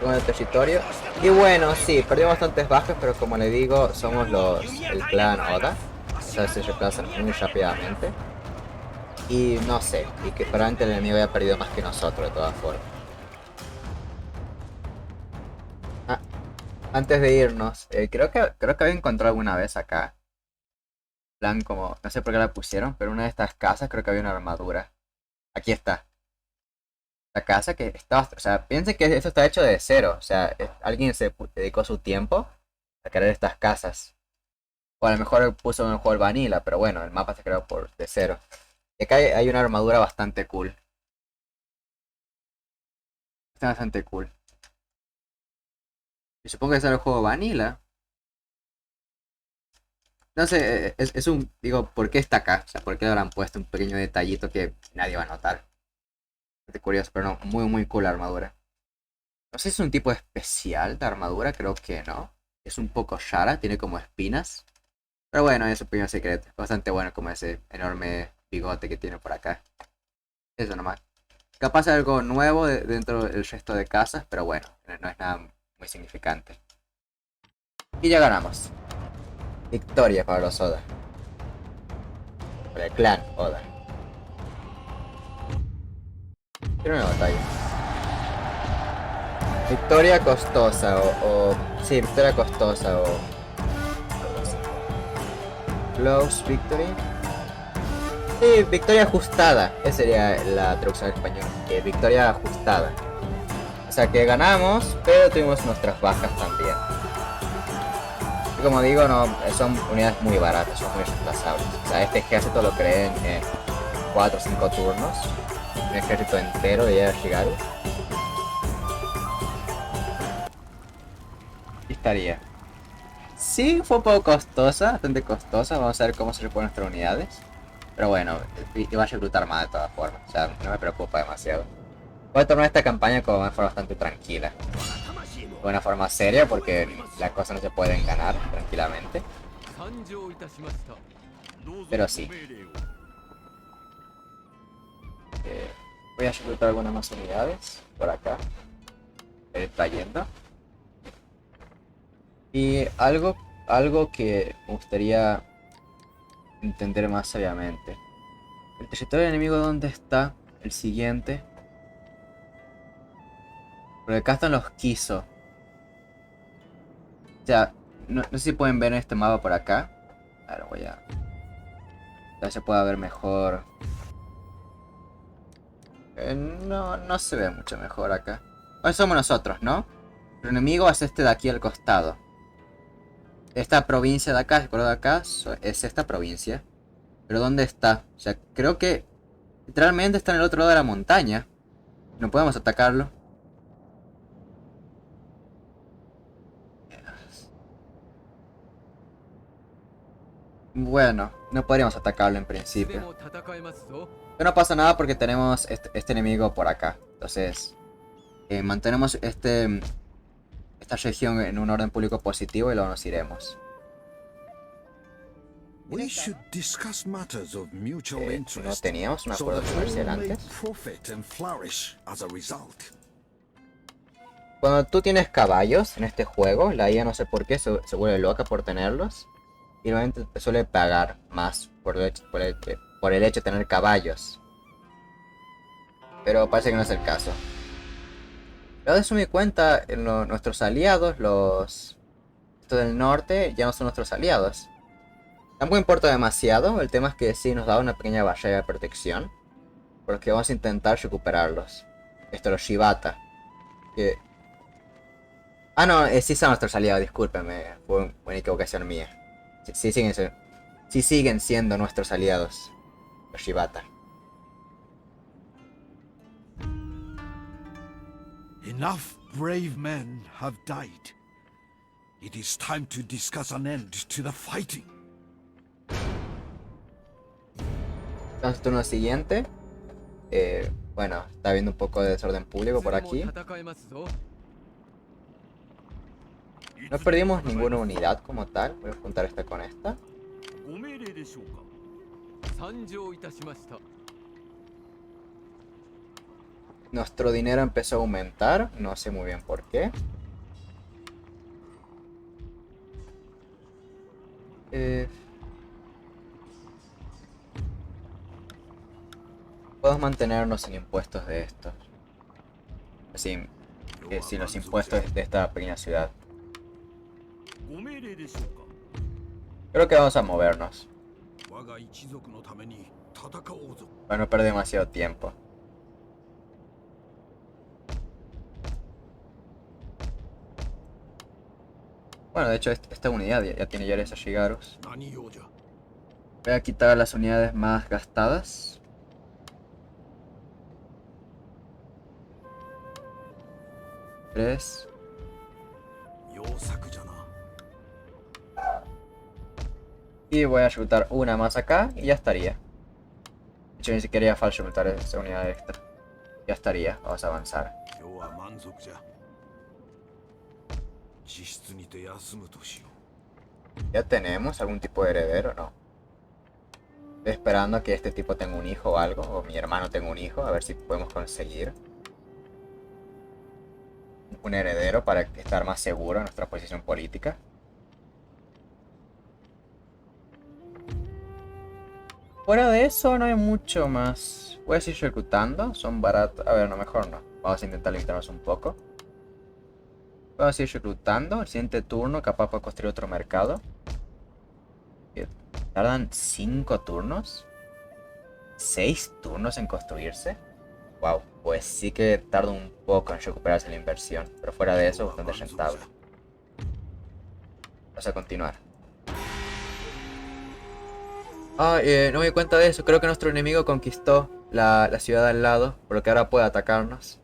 Con el territorio. Y bueno, sí, perdimos bastantes bajas, pero como le digo, somos el clan Oda. O sea, se reemplazan muy rápidamente. Y no sé, y que probablemente el enemigo haya perdido más que nosotros de todas formas. Ah, antes de irnos, creo que había encontrado alguna vez acá. Plan como, no sé por qué la pusieron, pero una de estas casas creo que había una armadura. Aquí está. La casa que está, o sea, piensen que eso está hecho de cero. O sea, alguien se dedicó su tiempo a crear estas casas. O a lo mejor puso en el juego el vanilla, pero bueno, el mapa se creó de cero. Y acá hay una armadura bastante cool. Está bastante cool. Y supongo que es el juego vanilla. No sé, es un... Digo, ¿por qué está acá? O sea, ¿por qué le habrán puesto un pequeño detallito que nadie va a notar? Bastante curioso, pero no, muy cool la armadura. No sé si es un tipo especial de armadura, creo que no. Es un poco rara, tiene como espinas. Pero bueno, es un pequeño secreto. Bastante bueno como ese enorme bigote que tiene por acá. Eso nomás. Capaz de algo nuevo dentro del resto de casas, pero bueno, no es nada muy significante. Y ya ganamos. Victoria para los Oda. Para el clan Oda. Quiero una batalla. Victoria costosa sí, victoria costosa o... Close victory. Sí, victoria ajustada. Esa sería la traducción al español. Victoria ajustada. O sea que ganamos, pero tuvimos nuestras bajas también. Y como digo, no, son unidades muy baratas, son muy reemplazables. O sea, este ejército lo creen en 4 o 5 turnos. Un ejército entero de Shigaru. Y estaría. Sí, fue un poco costosa, bastante costosa. Vamos a ver cómo se reponen nuestras unidades. Pero bueno, iba a reclutar más de todas formas. O sea, no me preocupa demasiado. Voy a tomar esta campaña como una forma bastante tranquila. De una forma seria porque las cosas no se pueden ganar tranquilamente. Pero sí. Voy a reclutar algunas más unidades por acá. Está yendo. Y algo que me gustaría entender más sabiamente. El territorio enemigo, ¿dónde está? El siguiente. Porque acá están los Kiso. O sea, no sé si pueden ver en este mapa por acá. Ahora voy a... Ya se puede ver mejor. No se ve mucho mejor acá. Hoy somos nosotros, ¿no? El enemigo es este de aquí al costado. Esta provincia de acá, de acá, es esta provincia. Pero ¿dónde está? O sea, creo que literalmente está en el otro lado de la montaña. No podemos atacarlo. Bueno, no podríamos atacarlo en principio. Pero no pasa nada porque tenemos este enemigo por acá. Entonces, mantenemos esta región en un orden público positivo y luego nos iremos. We should discuss matters of mutual ¿No interest, teníamos un so acuerdo that all comercial may antes? profit and flourish as a result. Cuando tú tienes caballos en este juego, la IA no sé por qué se vuelve loca por tenerlos. y normalmente te suele pagar más por el hecho de tener caballos. Pero parece que no es el caso. Luego de eso me di cuenta, nuestros aliados, los... Estos del norte, ya no son nuestros aliados. Tampoco importa demasiado, el tema es que sí nos da una pequeña barrera de protección. Porque vamos a intentar recuperarlos. Los Shibata. Que... Ah, no, sí son nuestros aliados, discúlpenme. Fue una equivocación mía. Sí siguen siendo nuestros aliados. Los Shibata. Enough brave men have died. It is time to discuss an end to the fighting. Entonces, turno siguiente. Bueno, está habiendo un poco de desorden público por aquí. No perdimos ninguna unidad como tal. Voy a juntar esta con esta. Nuestro dinero empezó a aumentar. No sé muy bien por qué. Podemos mantenernos sin impuestos de estos. Sin los impuestos de esta pequeña ciudad. Creo que vamos a movernos. Para no perder demasiado tiempo. Bueno, de hecho esta unidad ya tiene ya esos Shigarus. Voy a quitar las unidades más gastadas. Tres. Y voy a reclutar una más acá y ya estaría. De hecho ni siquiera falta reclutar esa unidad extra. Ya estaría, vamos a avanzar. ¿Ya tenemos algún tipo de heredero? No. Estoy esperando a que este tipo tenga un hijo o algo, o mi hermano tenga un hijo, a ver si podemos conseguir un heredero para estar más seguro en nuestra posición política. Fuera de eso no hay mucho más. Voy a seguir reclutando, son baratos. A ver, no, mejor no. Vamos a intentar limitarnos un poco. Vamos a seguir reclutando. El siguiente turno capaz para construir otro mercado. ¿Tardan 5 turnos? ¿6 turnos en construirse? Wow, pues sí que tarda un poco en recuperarse la inversión. Pero fuera de eso, bastante rentable. Vamos a continuar. No me di cuenta de eso. Creo que nuestro enemigo conquistó la ciudad al lado, por lo que ahora puede atacarnos.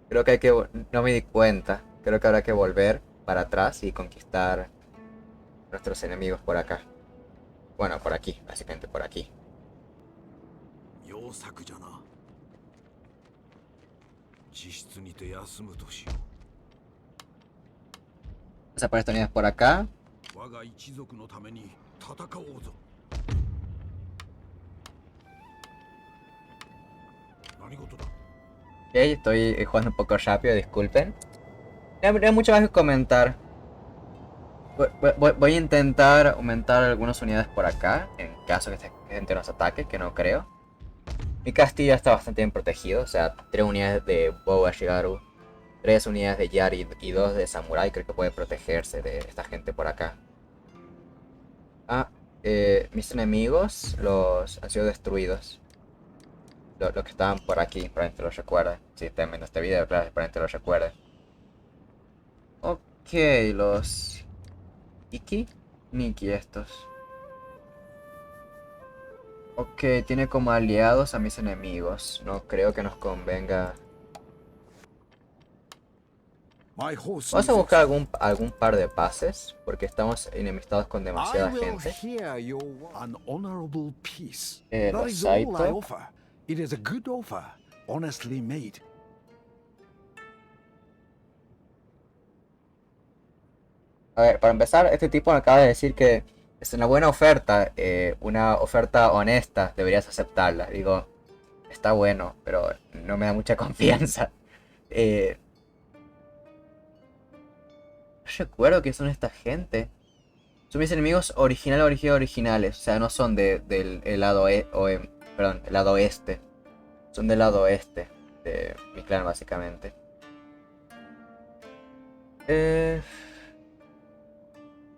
Creo que hay que... No me di cuenta. Creo que habrá que volver para atrás y conquistar nuestros enemigos por acá. Bueno, por aquí, básicamente por aquí. Vamos a poner estas unidades por acá. Ok, estoy jugando un poco rápido, disculpen. No hay mucho más que comentar. Voy a intentar aumentar algunas unidades por acá, en caso que esta gente nos ataque, que no creo. Mi castillo está bastante bien protegido, o sea, 3 unidades de Boba Shigaru, 3 unidades de Yari y 2 de Samurai, creo que puede protegerse de esta gente por acá. Mis enemigos han sido destruidos. Los que estaban por aquí, probablemente los recuerden. Si están viendo este video, claro, probablemente los recuerden. Ok, los... Nikki estos. Ok, tiene como aliados a mis enemigos. No creo que nos convenga. Vamos a buscar algún par de pases, porque estamos enemistados con demasiada gente. Los Saito. It is a good offer, honestly made. A ver, para empezar, este tipo me acaba de decir que es una buena oferta, una oferta honesta, deberías aceptarla. Digo, está bueno, pero no me da mucha confianza. No recuerdo que son esta gente. Son mis enemigos originales. O sea, no son del el lado perdón, el lado oeste. Son del lado oeste de mi clan, básicamente.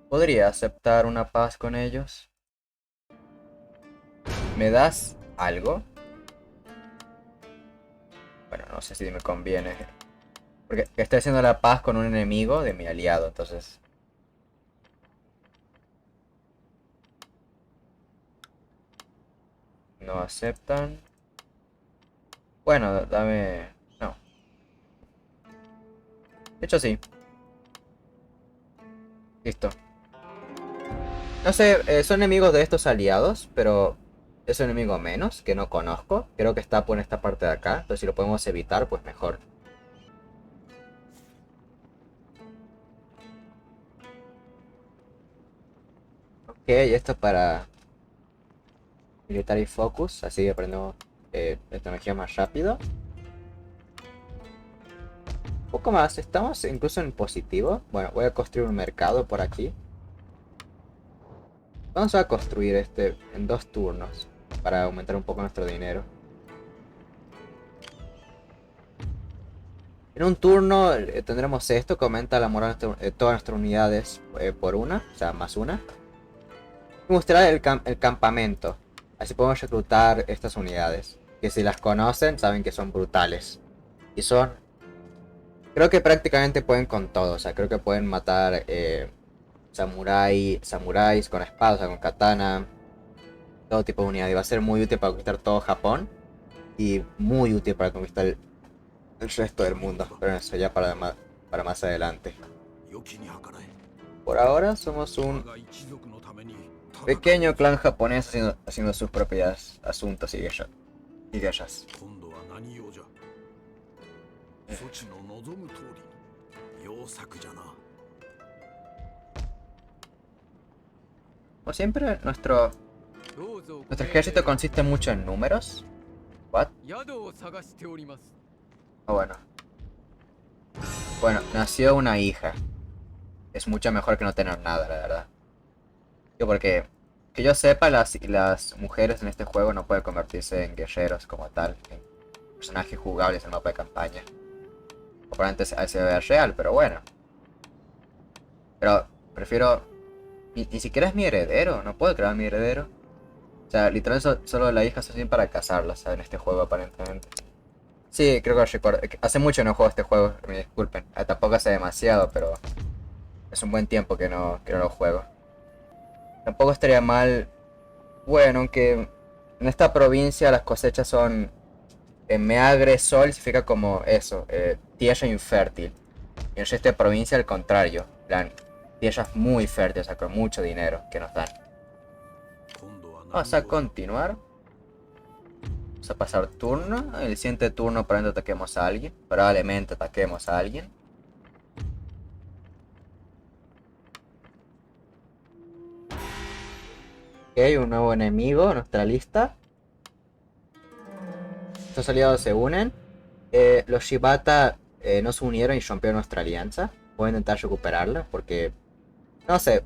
Podría aceptar una paz con ellos. ¿Me das algo? Bueno, no sé si me conviene. Porque estoy haciendo la paz con un enemigo de mi aliado, entonces... No aceptan. Bueno, dame... No. De hecho, sí. Listo. No sé, son enemigos de estos aliados, pero es un enemigo menos que no conozco. Creo que está por esta parte de acá, entonces si lo podemos evitar, pues mejor. Ok, esto para Military Focus, así aprendemos tecnología más rápido. Un poco más, estamos incluso en positivo. Bueno, voy a construir un mercado por aquí. Vamos a construir este en 2 turnos para aumentar un poco nuestro dinero. En un turno tendremos esto que aumenta la moral de todas nuestras unidades por una, o sea, más una. Y mostrar el campamento. Así podemos reclutar estas unidades. Que si las conocen, saben que son brutales. Y son... Creo que prácticamente pueden con todo. O sea, creo que pueden matar samuráis con espadas, o sea, con katana. Todo tipo de unidad. Y va a ser muy útil para conquistar todo Japón. Y muy útil para conquistar el resto del mundo. Pero eso ya para más adelante. Por ahora somos un pequeño clan japonés haciendo sus propios asuntos y guerras. Como siempre, nuestro ejército consiste mucho en números. ¿What? Oh, bueno. Bueno, nació una hija. Es mucho mejor que no tener nada, la verdad. Porque, que yo sepa, las mujeres en este juego no pueden convertirse en guerreros como tal, en personajes jugables en el mapa de campaña. O probablemente se vea real, pero bueno. Pero prefiero... Ni siquiera es mi heredero, no puedo crear mi heredero. O sea, literalmente solo la hija se tiene para casarla, ¿sabes? En este juego aparentemente. Sí, creo que recuerdo. Hace mucho no juego este juego, me disculpen. Tampoco hace demasiado, pero... Es un buen tiempo que no lo juego. Tampoco estaría mal... Bueno, aunque... En esta provincia las cosechas son... Meagre Sol significa como eso, tierra infértil. Y en el resto de provincia al contrario, plan, tierras muy fértiles, o sea, con mucho dinero que nos dan. Vamos a continuar. Vamos a pasar turno. El siguiente turno probablemente ataquemos a alguien. Probablemente ataquemos a alguien. Ok, un nuevo enemigo en nuestra lista. Estos aliados se unen. Los Shibata no se unieron y rompieron nuestra alianza. Voy a intentar recuperarla porque... No sé.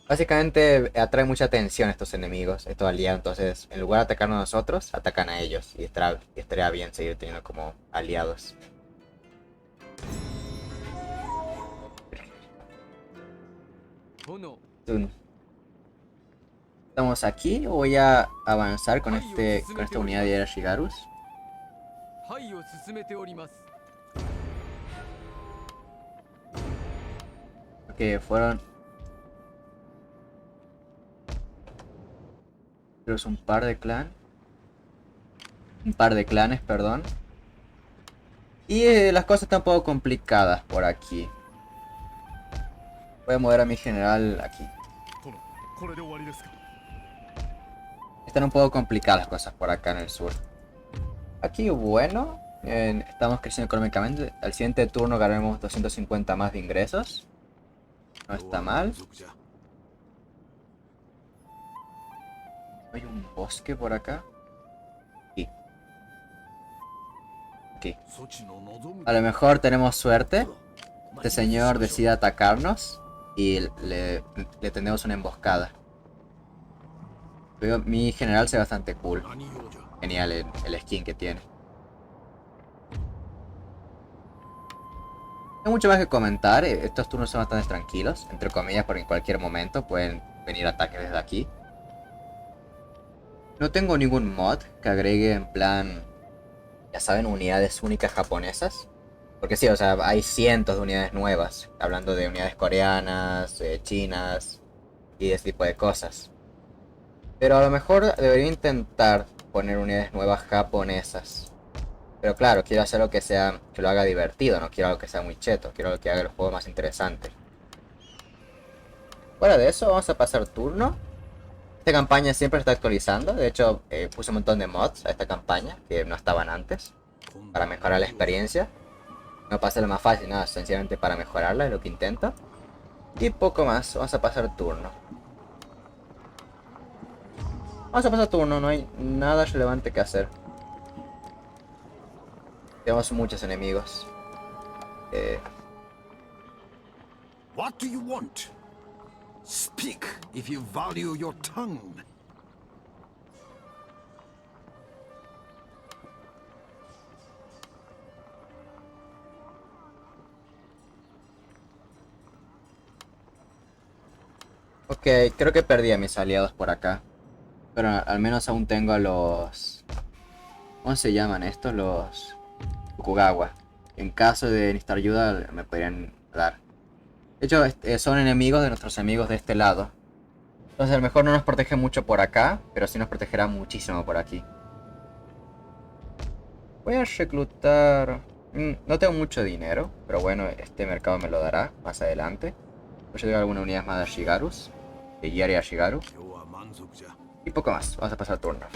Básicamente atrae mucha atención estos enemigos, estos aliados. Entonces, en lugar de atacarnos a nosotros, atacan a ellos. Y estaría bien seguir teniendo como aliados. ¿Estamos aquí o voy a avanzar con esta unidad de Shigarus? Que fueron... Pero es un par de clanes, perdón. Y las cosas están un poco complicadas por aquí. Voy a mover a mi general aquí. Están un poco complicadas las cosas por acá en el sur. Aquí, bueno, estamos creciendo económicamente. Al siguiente turno ganaremos 250 más de ingresos. No está mal. Hay un bosque por acá. Aquí. Aquí. A lo mejor tenemos suerte. Este señor decide atacarnos. y le tendemos una emboscada. Pero mi general se ve bastante cool. Genial el skin que tiene. No hay mucho más que comentar. Estos turnos son bastante tranquilos, entre comillas, porque en cualquier momento pueden venir ataques desde aquí. No tengo ningún mod que agregue en plan, ya saben, unidades únicas japonesas. Porque sí, o sea, hay cientos de unidades nuevas. Hablando de unidades coreanas, chinas y ese tipo de cosas. Pero a lo mejor debería intentar poner unidades nuevas japonesas. Pero claro, quiero hacer algo que lo haga divertido, no quiero algo que sea muy cheto, quiero algo que haga el juego más interesante. Fuera de eso, vamos a pasar turno. Esta campaña siempre se está actualizando, de hecho puse un montón de mods a esta campaña que no estaban antes, para mejorar la experiencia. No para hacerla más fácil, nada, sencillamente para mejorarla, es lo que intento. Y poco más, vamos a pasar turno. Vamos a pasar turno, no hay nada relevante que hacer. Tenemos muchos enemigos. What do you want? Speak if you value your tongue. Ok, creo que perdí a mis aliados por acá. Pero al menos aún tengo a los... ¿Cómo se llaman estos? Los Tokugawa. En caso de necesitar ayuda me podrían dar. De hecho, son enemigos de nuestros amigos de este lado. Entonces a lo mejor no nos protege mucho por acá, pero sí nos protegerá muchísimo por aquí. Voy a reclutar... No tengo mucho dinero, pero bueno, este mercado me lo dará más adelante. Yo tengo algunas unidades más de Ashigarus, de Yari Ashigaru. Y poco más, vamos a pasar turno.